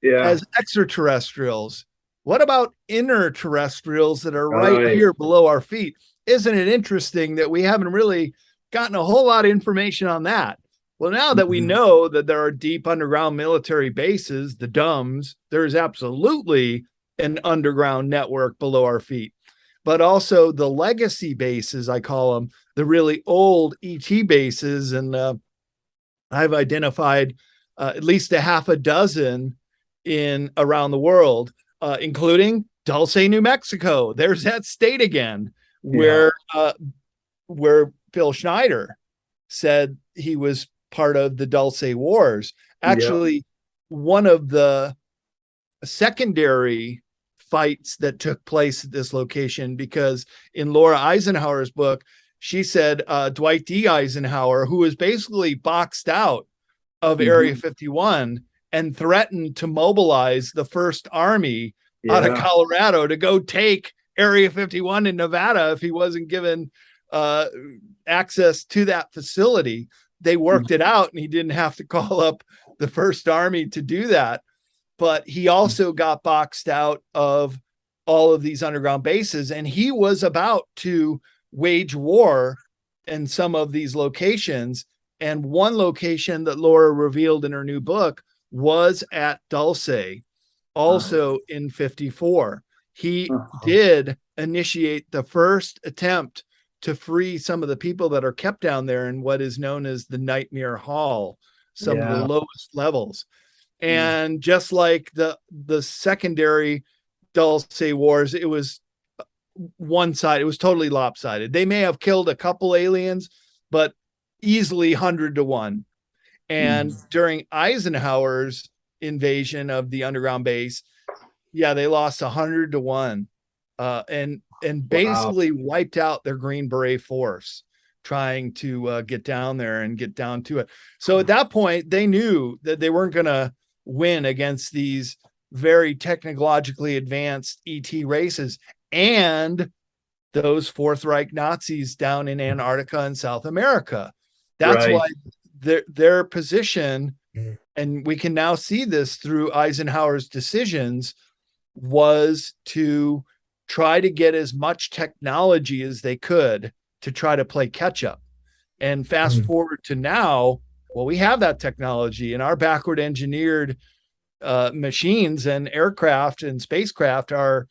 as extraterrestrials. What about interterrestrials that are right here below our feet? Isn't it interesting that we haven't really gotten a whole lot of information on that? Well, now that we know that there are deep underground military bases, the DUMBs, there's absolutely an underground network below our feet. But also the legacy bases, I call them, the really old ET bases. And I've identified at least a half a dozen around the world, including Dulce, New Mexico. There's that state again, where Phil Schneider said he was part of the Dulce Wars. Actually, one of the secondary fights that took place at this location, because in Laura Eisenhower's book, she said Dwight D. Eisenhower, who was basically boxed out of Area 51 and threatened to mobilize the First Army out of Colorado to go take Area 51 in Nevada if he wasn't given access to that facility. They worked it out, and he didn't have to call up the first army to do that. But he also got boxed out of all of these underground bases, and he was about to wage war in some of these locations. And one location that Laura revealed in her new book was at Dulce, also in 54. He did initiate the first attempt to free some of the people that are kept down there in what is known as the Nightmare Hall, some of the lowest levels. And just like the secondary Dulce wars, it was one side. It was totally lopsided. They may have killed a couple aliens, but easily 100 to 1. And during Eisenhower's invasion of the underground base, they lost 100 to 1, and basically wiped out their Green Beret force trying to get down there and get down to it. So at that point, they knew that they weren't going to win against these very technologically advanced ET races and those Fourth Reich Nazis down in Antarctica and South America. That's why their position, and we can now see this through Eisenhower's decisions, was to try to get as much technology as they could to try to play catch up. And fast forward to now, well, we have that technology, and our backward engineered machines and aircraft and spacecraft are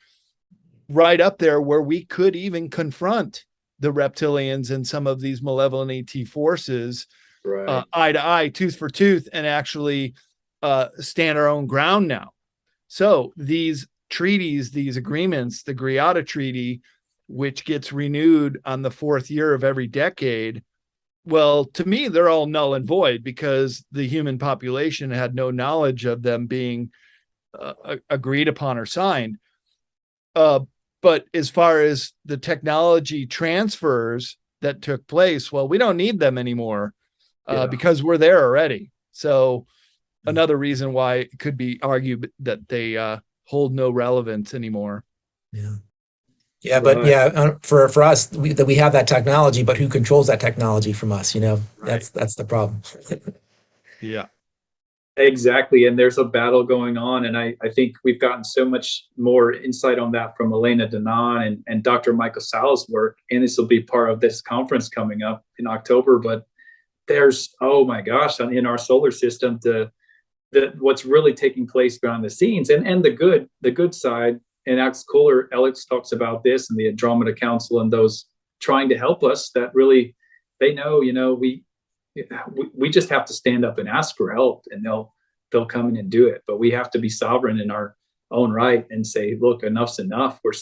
right up there where we could even confront the reptilians and some of these malevolent ET forces eye to eye, tooth for tooth, and actually stand our own ground now. So these treaties, these agreements, the Greada Treaty, which gets renewed on the 4th year of every decade, well, to me, they're all null and void because the human population had no knowledge of them being agreed upon or signed. But as far as the technology transfers that took place, well, we don't need them anymore because we're there already. So another reason why it could be argued that they hold no relevance anymore. For us, that we have that technology, but who controls that technology from us? That's the problem. Exactly. And there's a battle going on. And I think we've gotten so much more insight on that from Elena Danaan and Dr. Michael Sal's work. And this will be part of this conference coming up in October. But there's, oh my gosh, in our solar system, what's really taking place behind the scenes and the good side. And Alex talks about this and the Andromeda Council and those trying to help us that really, they know, we just have to stand up and ask for help, and they'll come in and do it. But we have to be sovereign in our own right and say, look, enough's enough. We're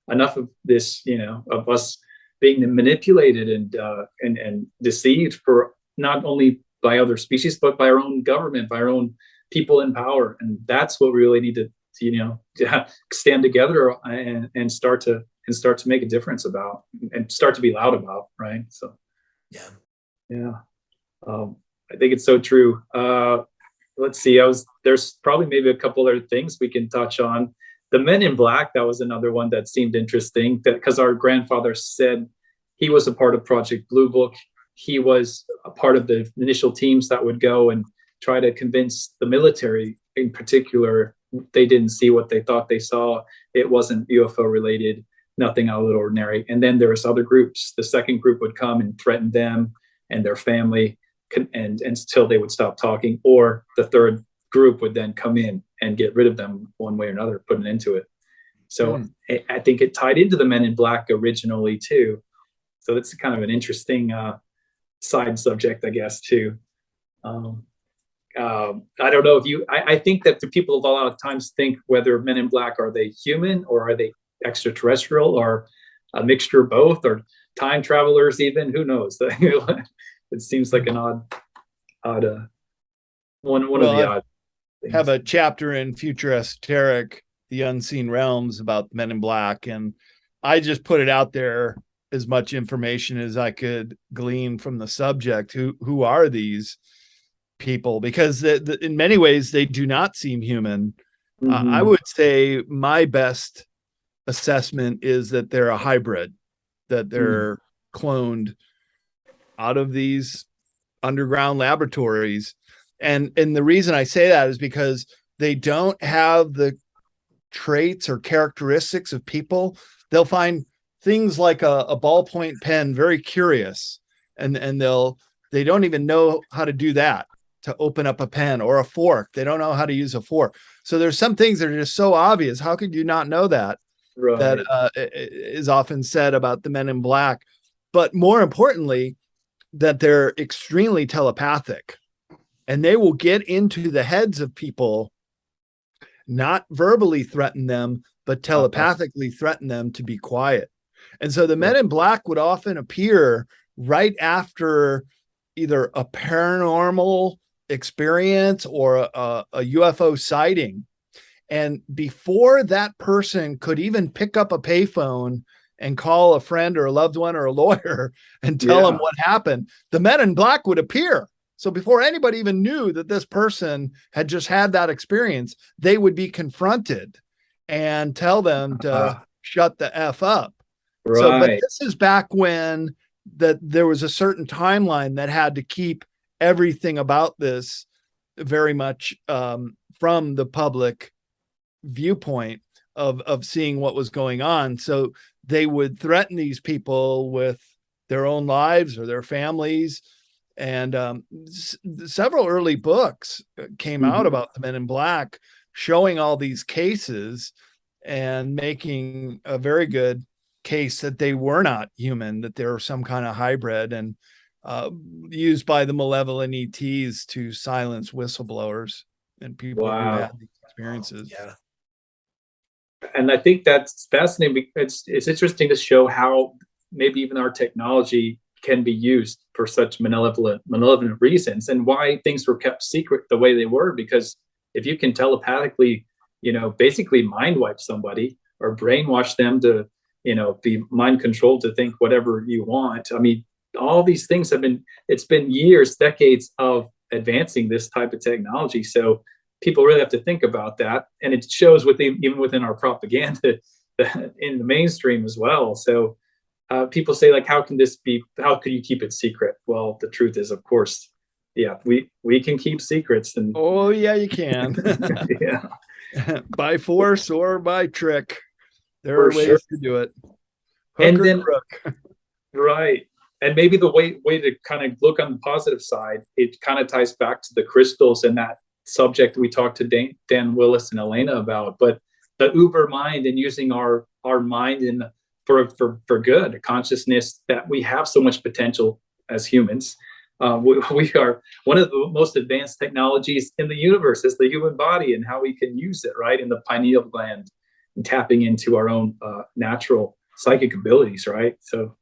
enough of this, of us being manipulated and deceived for not only by other species, but by our own government, by our own people in power. And that's what we really need to stand together and start to make a difference about, and start to be loud about. Right. So, I think it's so true. Let's see. There's probably maybe a couple other things we can touch on. The Men in Black, that was another one that seemed interesting, because our grandfather said he was a part of Project Blue Book. He was a part of the initial teams that would go and try to convince the military in particular. They didn't see what they thought they saw. It wasn't UFO related, nothing out of the ordinary. And then there was other groups. The second group would come and threaten them and their family, and until they would stop talking, or the third group would then come in and get rid of them one way or another, put an end to it. So I think it tied into the Men in Black originally too. So that's kind of an interesting side subject, I guess, too. I don't know if I think that the people a lot of times think whether Men in Black, are they human or are they extraterrestrial or a mixture of both, or time travelers even, who knows? It seems like an odd one of the odd things. Have a chapter in Future Esoteric, The Unseen Realms, about Men in Black, and I just put it out there as much information as I could glean from the subject. Who are these people? Because in many ways they do not seem human. I would say my best assessment is that they're a hybrid, that they're cloned out of these underground laboratories. And the reason I say that is because they don't have the traits or characteristics of people. They'll find things like a ballpoint pen very curious, and they don't even know how to do that, to open up a pen, or a fork. They don't know how to use a fork. So there's some things that are just so obvious. How could you not know that? Right. That is often said about the men in black. But more importantly, that they're extremely telepathic, and they will get into the heads of people, not verbally threaten them, but telepathically threaten them to be quiet. And so the men in black would often appear right after either a paranormal experience or a UFO sighting. And before that person could even pick up a payphone and call a friend or a loved one or a lawyer and tell them what happened, the men in black would appear. So before anybody even knew that this person had just had that experience, they would be confronted and tell them to shut the F up. Right. So, but this is back when there was a certain timeline that had to keep everything about this very much from the public viewpoint of seeing what was going on. So they would threaten these people with their own lives or their families. And several early books came out about the men in black, showing all these cases and making a very good case that they were not human, that they were some kind of hybrid, and used by the malevolent ETs to silence whistleblowers and people who had these experiences. Yeah. And I think that's fascinating because it's interesting to show how maybe even our technology can be used for such malevolent reasons, and why things were kept secret the way they were. Because if you can telepathically, basically mind wipe somebody or brainwash them to, be mind controlled to think whatever you want. I mean, all these things it's been years, decades of advancing this type of technology. So people really have to think about that. And it shows even within our propaganda in the mainstream as well. So people say, like, how could you keep it secret? Well, the truth is, of course, we can keep secrets. And oh yeah, you can. Yeah. By force or by trick. There are ways to do it. And then, right. And maybe the way to kind of look on the positive side, it kind of ties back to the crystals and that subject we talked to Dan Willis and Elena about. But the uber mind, and using our mind for good, a consciousness, that we have so much potential as humans. We are one of the most advanced technologies in the universe, is the human body, and how we can use it, right, in the pineal gland, and tapping into our own natural psychic abilities, right? So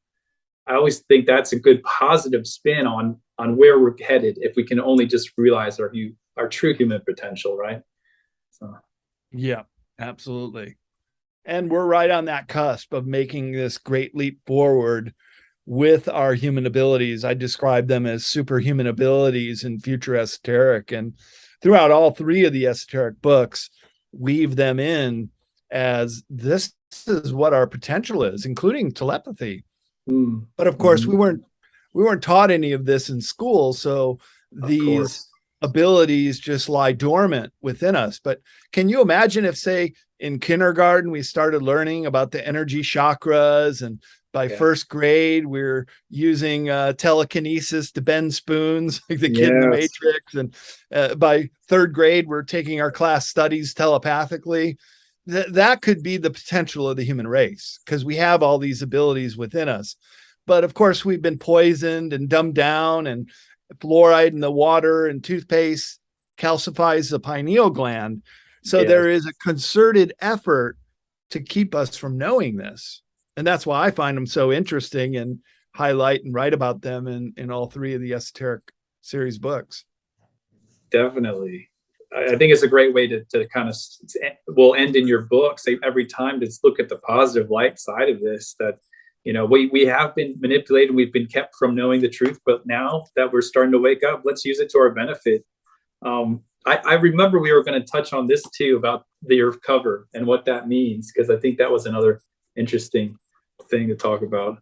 I always think that's a good positive spin on where we're headed, if we can only just realize our true human potential, right? So yeah, absolutely. And we're right on that cusp of making this great leap forward with our human abilities. I describe them as superhuman abilities in Future Esoteric, and throughout all three of the esoteric books, weave them in as this is what our potential is, including telepathy. But of course, we weren't taught any of this in school, so these abilities just lie dormant within us. But can you imagine if, say, in kindergarten we started learning about the energy chakras, and by first grade we're using telekinesis to bend spoons like the kid in the Matrix, and by third grade we're taking our class studies telepathically? That could be the potential of the human race, because we have all these abilities within us. But of course, we've been poisoned and dumbed down, and fluoride in the water and toothpaste calcifies the pineal gland. So there is a concerted effort to keep us from knowing this. And that's why I find them so interesting and highlight and write about them in all three of the Esoteric series books. Definitely. I think it's a great way to kind of, we'll end in your book, say every time, to look at the positive light side of this, that, we have been manipulated. We've been kept from knowing the truth, but now that we're starting to wake up, let's use it to our benefit. I remember we were going to touch on this too, about your cover and what that means, because I think that was another interesting thing to talk about.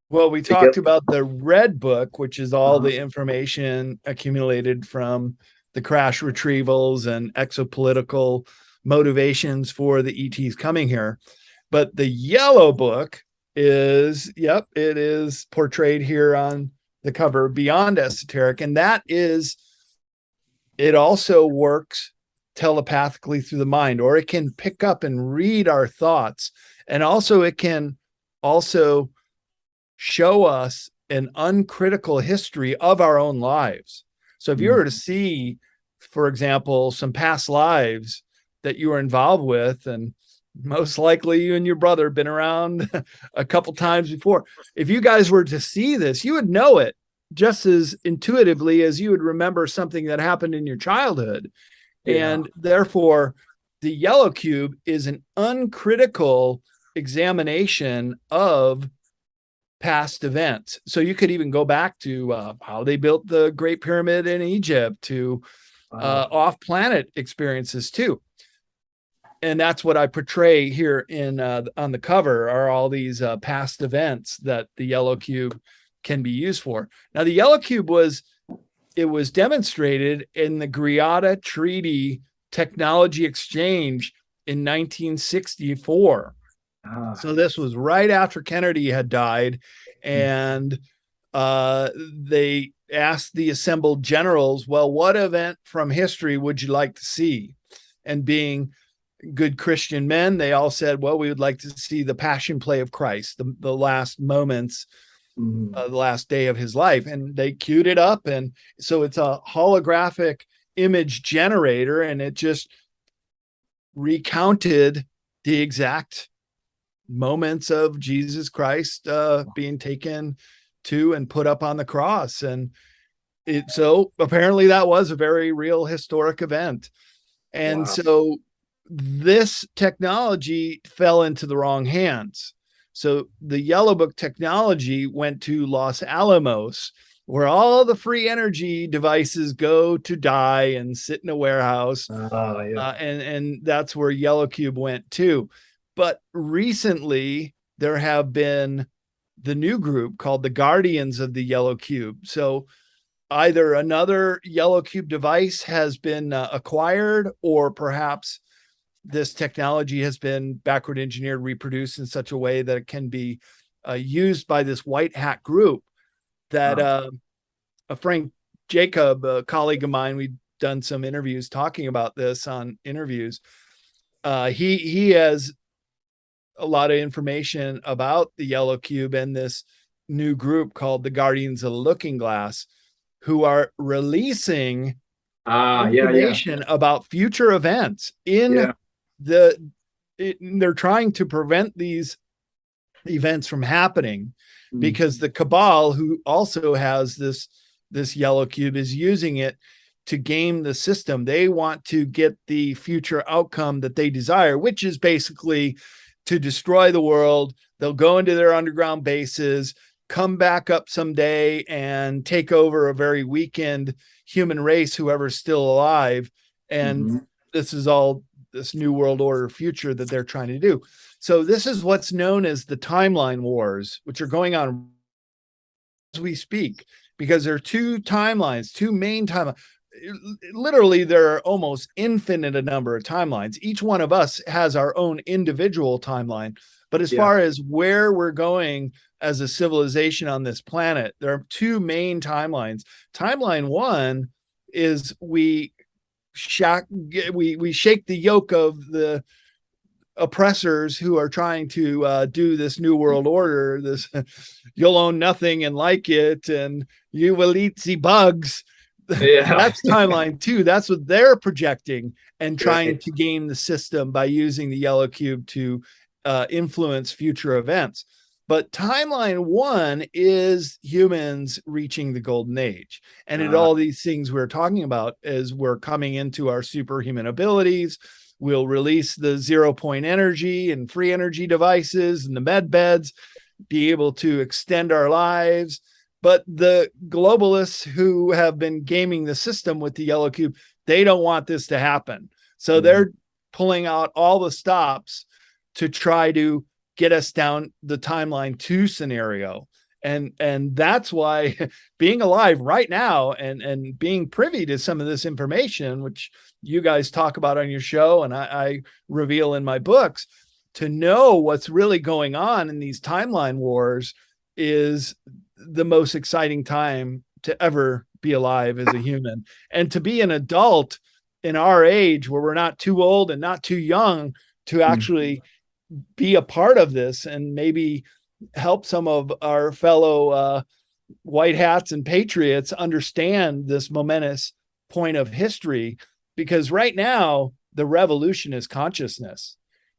Well, we talked about the red book, which is all the information accumulated from the crash retrievals and exopolitical motivations for the ETs coming here. But the yellow book is, yep, it is portrayed here on the cover, Beyond Esoteric. And that is, it also works telepathically through the mind, or it can pick up and read our thoughts. And also it can also show us an uncritical history of our own lives. So if you were to see, for example, some past lives that you were involved with, and most likely you and your brother have been around a couple times before, if you guys were to see this, you would know it just as intuitively as you would remember something that happened in your childhood. Yeah. And therefore, the yellow cube is an uncritical examination of past events. So you could even go back to how they built the Great Pyramid in Egypt, to off-planet experiences too. And that's what I portray here in on the cover, are all these past events that the yellow cube can be used for. Now, the yellow cube was demonstrated in the Greada Treaty Technology Exchange in 1964. So this was right after Kennedy had died, and they asked the assembled generals, well, what event from history would you like to see? And being good Christian men, they all said, well, we would like to see the passion play of Christ, the last moments, the last day of his life. And they queued it up. And so it's a holographic image generator, and it just recounted the exact moments of Jesus Christ being taken to and put up on the cross. And so apparently that was a very real historic event. And so this technology fell into the wrong hands. So the Yellow Book technology went to Los Alamos, where all the free energy devices go to die and sit in a warehouse. And that's where Yellow Cube went too. But recently, there have been the new group called the Guardians of the Yellow Cube. So either another Yellow Cube device has been acquired, or perhaps this technology has been backward engineered, reproduced in such a way that it can be used by this white hat group that Frank Jacob, a colleague of mine, we've done some interviews talking about this on interviews. He has a lot of information about the Yellow Cube and this new group called the Guardians of the Looking Glass, who are releasing information about future events in they're trying to prevent these events from happening, because the cabal, who also has this Yellow Cube, is using it to game the system. They want to get the future outcome that they desire, which is basically to destroy the world. They'll go into their underground bases, come back up someday and take over a very weakened human race, whoever's still alive. And this is all this new world order future that they're trying to do. So this is what's known as the timeline wars, which are going on as we speak, because there are two timelines, two main timelines. Literally, there are almost infinite a number of timelines. Each one of us has our own individual timeline. But as far as where we're going as a civilization on this planet, there are two main timelines. Timeline one is we shake the yoke of the oppressors who are trying to do this new world order. This you'll own nothing and like it, and you will eat the bugs. That's timeline two. That's what they're projecting and trying to game the system by using the Yellow Cube to influence future events. But timeline one is humans reaching the golden age. And all these things we're talking about as we're coming into our superhuman abilities. We'll release the 0-point energy and free energy devices and the med beds, be able to extend our lives. But the globalists who have been gaming the system with the Yellow Cube, they don't want this to happen. So they're pulling out all the stops to try to get us down the timeline 2 scenario. And that's why being alive right now and being privy to some of this information, which you guys talk about on your show and I reveal in my books, to know what's really going on in these timeline wars is the most exciting time to ever be alive as a human. And to be an adult in our age, where we're not too old and not too young to actually be a part of this and maybe help some of our fellow white hats and patriots understand this momentous point of history. Because right now, the revolution is consciousness.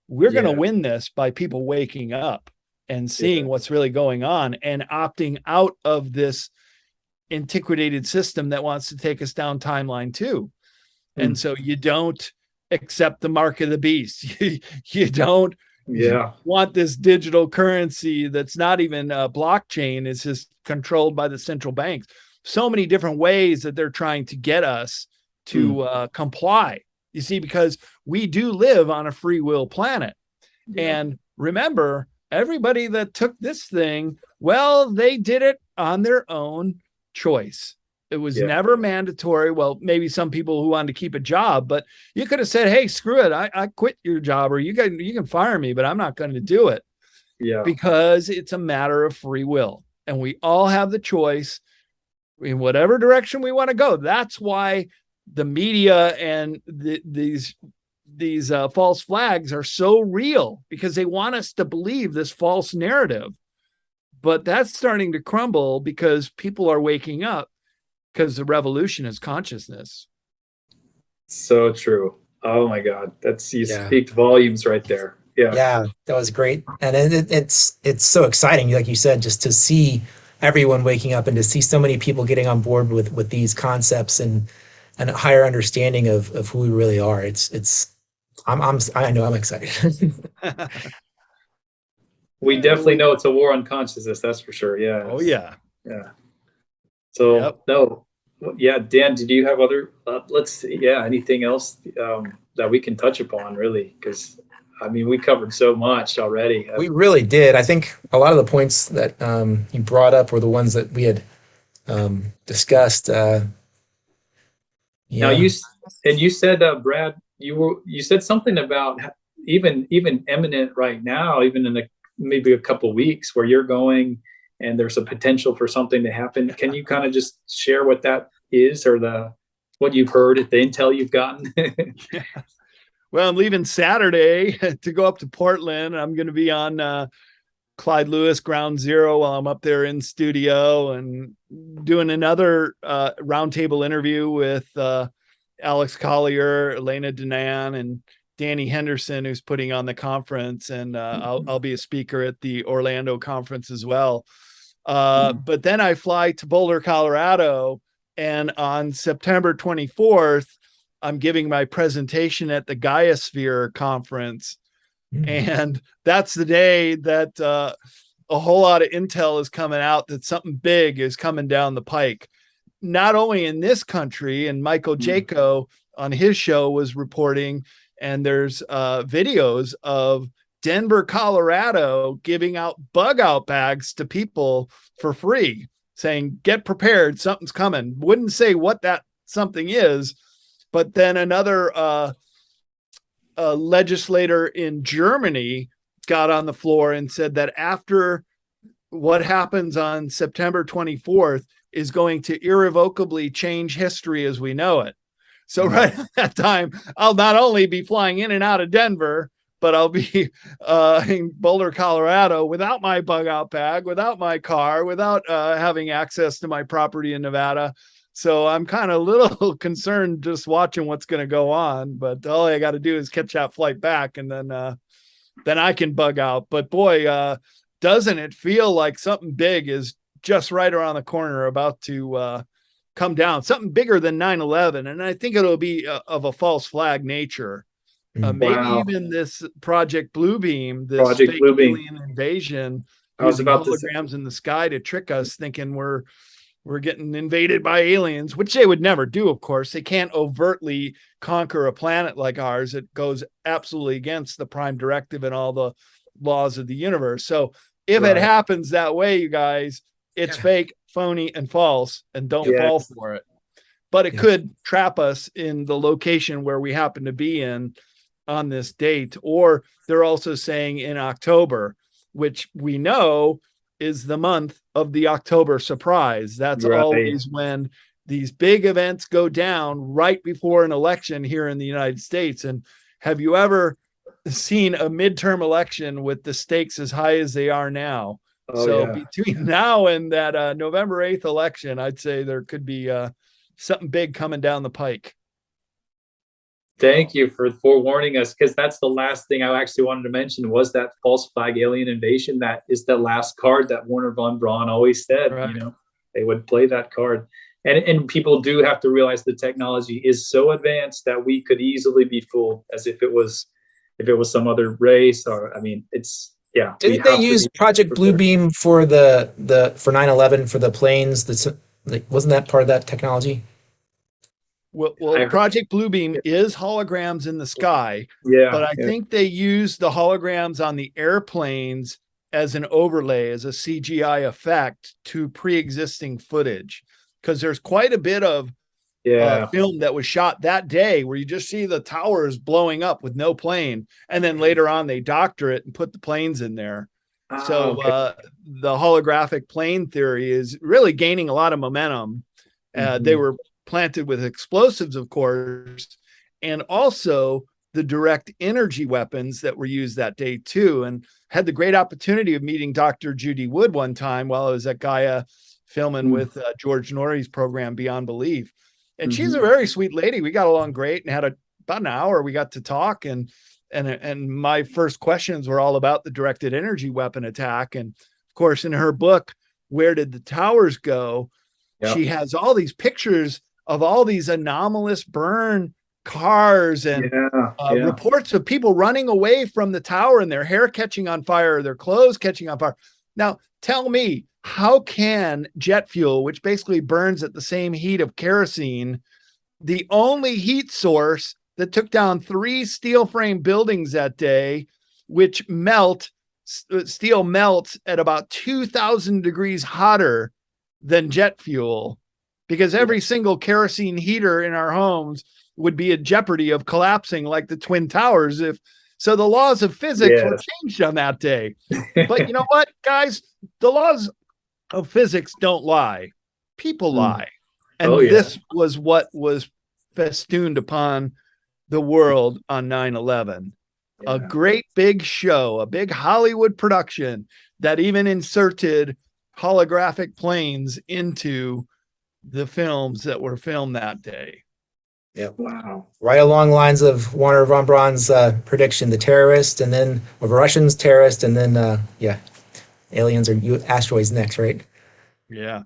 We're going to win this by people waking up and seeing what's really going on and opting out of this antiquated system that wants to take us down timeline too. And so you don't accept the mark of the beast. You don't want this digital currency that's not even a blockchain. It's just controlled by the central banks. So many different ways that they're trying to get us to comply. You see, because we do live on a free will planet. And remember, everybody that took this thing, well, they did it on their own choice. It was never mandatory. Well, maybe some people who wanted to keep a job, but you could have said, hey, screw it. I quit your job, or you can fire me, but I'm not going to do it. Because it's a matter of free will. And we all have the choice in whatever direction we want to go. That's why the media and these false flags are so real, because they want us to believe this false narrative. But that's starting to crumble because people are waking up, because the revolution is consciousness. So true. Oh my God. You speak volumes right there. Yeah, that was great. And it's so exciting, like you said, just to see everyone waking up and to see so many people getting on board with these concepts and a higher understanding of who we really are. I know I'm excited. We definitely know it's a war on consciousness. That's for sure. Yeah. Oh yeah. Yeah. So Dan, did you have other, anything else that we can touch upon, really? Because I mean, we covered so much already. We really did. I think a lot of the points that you brought up were the ones that we had discussed. Now you said, Brad, you said something about even imminent right now, even in maybe a couple of weeks, where you're going and there's a potential for something to happen. Can you kind of just share what that is, or what you've heard, the intel you've gotten? Well, I'm leaving Saturday to go up to Portland. I'm going to be on Clyde Lewis Ground Zero while I'm up there in studio, and doing another roundtable interview with Alex Collier, Elena Danan, and Danny Henderson, who's putting on the conference. And I'll be a speaker at the Orlando conference as well. But then I fly to Boulder, Colorado, and on September 24th, I'm giving my presentation at the Gaia-Sphere conference. And that's the day that a whole lot of intel is coming out that something big is coming down the pike, not only in this country. And Michael Jaco on his show was reporting, and there's videos of Denver, Colorado giving out bug out bags to people for free, saying, get prepared, something's coming. Wouldn't say what that something is. But then another legislator in Germany got on the floor and said that after what happens on September 24th is going to irrevocably change history as we know it. So right at that time, I'll not only be flying in and out of Denver, but I'll be in Boulder, Colorado, without my bug out bag, without my car, without having access to my property in Nevada. So I'm kind of a little concerned just watching what's going to go on, but all I got to do is catch that flight back, and then I can bug out. But boy, doesn't it feel like something big is just right around the corner, about to come down, something bigger than 9/11. And I think it'll be of a false flag nature. Maybe even this Project Bluebeam, this fake alien invasion, using holograms in the sky to trick us, thinking we're getting invaded by aliens, which they would never do, of course. They can't overtly conquer a planet like ours. It goes absolutely against the prime directive and all the laws of the universe. So if it happens that way, you guys, it's fake, phony, and false, and don't fall for it. But it could trap us in the location where we happen to be in on this date. Or they're also saying in October, which we know is the month of the October surprise. That's always when these big events go down right before an election here in the United States. And have you ever seen a midterm election with the stakes as high as they are now? Between now and that November 8th election, I'd say there could be something big coming down the pike. Thank you for forewarning us, because that's the last thing I actually wanted to mention was that false flag alien invasion. That is the last card that Wernher von Braun always said. Right. You know, they would play that card. And people do have to realize the technology is so advanced that we could easily be fooled as if it was some other race. Or I mean, it's Didn't they use Project Bluebeam for for 9/11 for the planes? Wasn't that part of that technology? Well, Project Bluebeam is holograms in the sky, but I think they use the holograms on the airplanes as an overlay, as a CGI effect to pre-existing footage, because there's quite a bit of film that was shot that day where you just see the towers blowing up with no plane, and then later on they doctor it and put the planes in there. The holographic plane theory is really gaining a lot of momentum. They were planted with explosives, of course, and also the direct energy weapons that were used that day too. And had the great opportunity of meeting Dr. Judy Wood one time while I was at Gaia filming with George Norrie's program Beyond Belief. And she's a very sweet lady. We got along great and had about an hour. We got to talk, and my first questions were all about the directed energy weapon attack. And of course, in her book, Where Did the Towers Go? She has all these pictures of all these anomalous burn cars and reports of people running away from the tower and their hair catching on fire, their clothes catching on fire. Now, tell me, how can jet fuel, which basically burns at the same heat of kerosene, the only heat source that took down 3 steel frame buildings that day, which steel melts at about 2,000 degrees hotter than jet fuel, because every single kerosene heater in our homes would be in jeopardy of collapsing like the Twin Towers so the laws of physics were changed on that day. But you know what, guys? The laws of physics don't lie. People lie. And this was what was festooned upon the world on 9/11. A great big show, a big Hollywood production that even inserted holographic planes into the films that were filmed that day. Yeah. Wow. Right along lines of Wernher von Braun's prediction, the terrorist, and then Russians, terrorist, and then aliens or asteroids next, right? Yeah.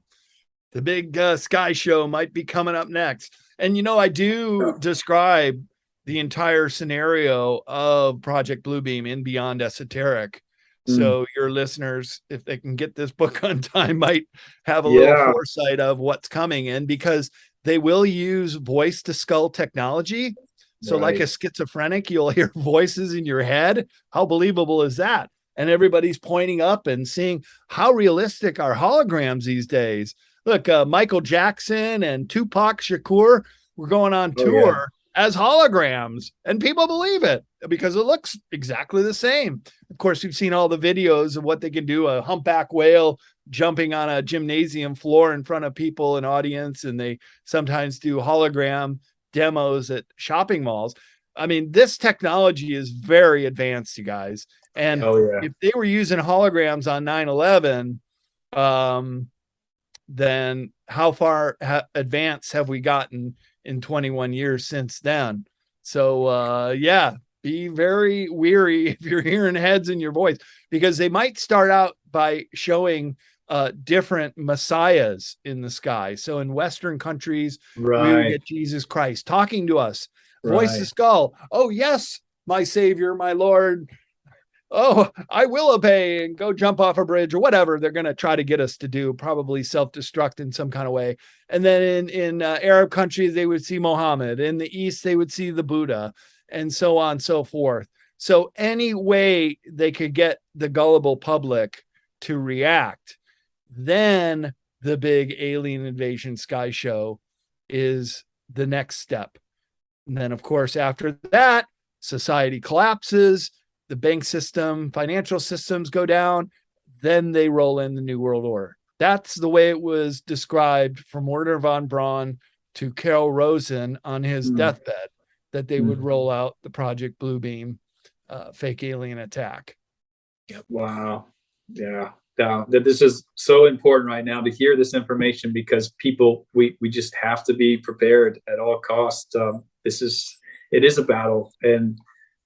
The big sky show might be coming up next. And, you know, I do describe the entire scenario of Project Bluebeam in Beyond Esoteric. So your listeners, if they can get this book on time, might have a little foresight of what's coming. And because they will use voice to skull technology. So like a schizophrenic, you'll hear voices in your head. How believable is that? And everybody's pointing up and seeing how realistic are holograms these days. Look, Michael Jackson and Tupac Shakur were going on tour as holograms, and people believe it because it looks exactly the same. Of course, you've seen all the videos of what they can do, a humpback whale jumping on a gymnasium floor in front of people and audience, and they sometimes do hologram demos at shopping malls. I mean, this technology is very advanced, you guys. And if they were using holograms on 9/11, then how far advanced have we gotten in 21 years since then? So, be very weary if you're hearing heads in your voice, because they might start out by showing different messiahs in the sky. So in Western countries, we would get Jesus Christ talking to us, voice to skull. Oh, yes, my Savior, my Lord. Oh, I will obey and go jump off a bridge or whatever they're going to try to get us to do, probably self-destruct in some kind of way. And then in Arab countries, they would see Muhammad. In the East, they would see the Buddha, and so on and so forth. So any way they could get the gullible public to react, Then the big alien invasion sky show is the next step. And then, of course, after that, society collapses, the bank system, financial systems go down, then they roll in the New World Order. That's the way it was described from Werner von Braun to Carol Rosen on his deathbed, that they would roll out the Project Bluebeam fake alien attack. Yep. Wow. Yeah. That this is so important right now to hear this information, because people, we just have to be prepared at all costs. It is a battle, and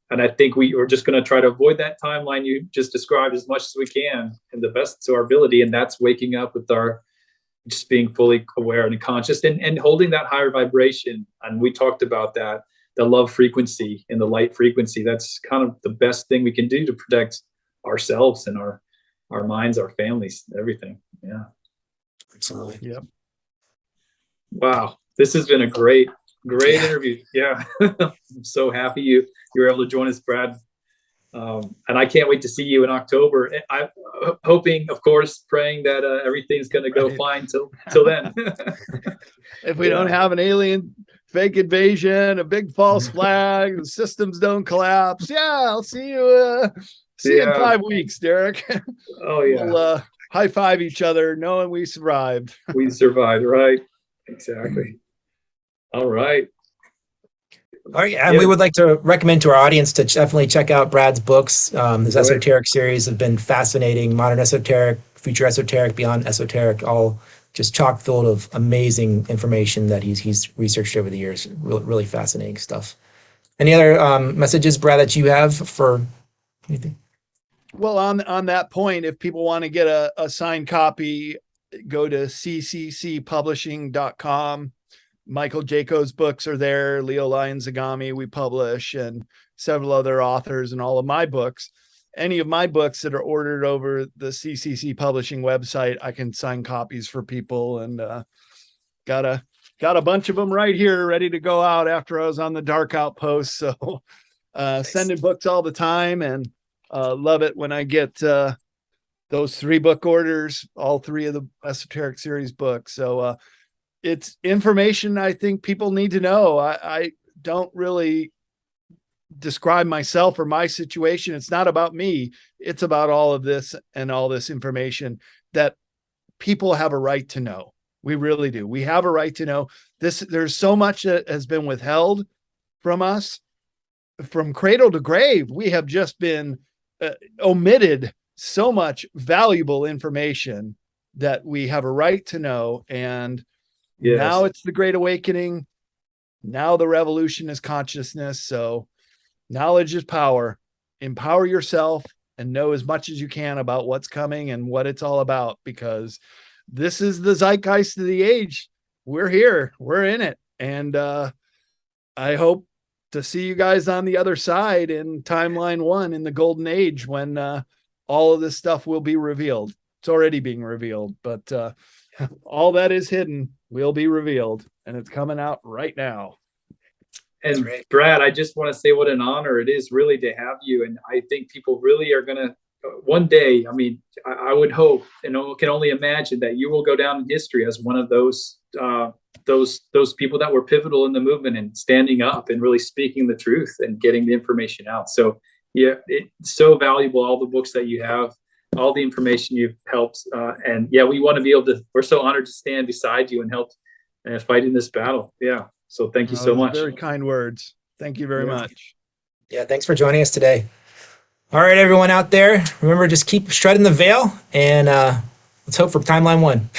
I think we're just going to try to avoid that timeline you just described as much as we can, and the best to our ability. And that's waking up with our, just being fully aware and conscious, and holding that higher vibration. And we talked about that, the love frequency and the light frequency. That's kind of the best thing we can do to protect ourselves and our minds, our families, everything. Yeah. Absolutely. Yep. Wow. This has been a great interview. Yeah. I'm so happy you were able to join us, Brad. And I can't wait to see you in October. I'm hoping, of course, praying that everything's going to go fine till then. If we don't have an alien fake invasion, a big false flag, the systems don't collapse. Yeah, I'll see you. See you in 5 weeks, Derek. Oh yeah. We'll high five each other, knowing we survived. We survived, right? Exactly. All right. All right, and we would like to recommend to our audience to definitely check out Brad's books. His Esoteric series have been fascinating. Modern Esoteric, Future Esoteric, Beyond Esoteric, all just chock full of amazing information that he's researched over the years. Really fascinating stuff. Any other messages, Brad, that you have for anything? Well, on that point, if people want to get a signed copy, go to cccpublishing.com. Michael Jaco's books are there. Leo Lion-Zagami we publish, and several other authors, and all of my books. Any of my books that are ordered over the CCC Publishing website, I can sign copies for people, and got a bunch of them right here ready to go out after I was on the Dark Outpost. So sending books all the time, and love it when I get those 3 book orders, all 3 of the Esoteric series books. So it's information I think people need to know. I don't really describe myself or my situation. It's not about me. It's about all of this and all this information that people have a right to know. We really do. We have a right to know this. There's so much that has been withheld from us from cradle to grave. We have just been omitted so much valuable information that we have a right to know. And now it's the Great Awakening. Now the revolution is consciousness. So knowledge is power. Empower yourself and know as much as you can about what's coming and what it's all about, because this is the zeitgeist of the age. We're here. We're in it. And I hope to see you guys on the other side in timeline 1 in the golden age, when all of this stuff will be revealed. It's already being revealed, but all that is hidden will be revealed, and it's coming out right now. And Brad, I just want to say what an honor it is really to have you. And I think people really are going to one day, I mean, I would hope and can only imagine that you will go down in history as one of those people that were pivotal in the movement and standing up and really speaking the truth and getting the information out. So yeah, it's so valuable, all the books that you have, all the information you've helped. And yeah, we want to be able to, we're so honored to stand beside you and help fight in this battle. Yeah. So thank you so much. Very kind words. Thank you very much. Yeah. Thanks for joining us today. All right, everyone out there, remember, just keep shredding the veil, and let's hope for timeline 1.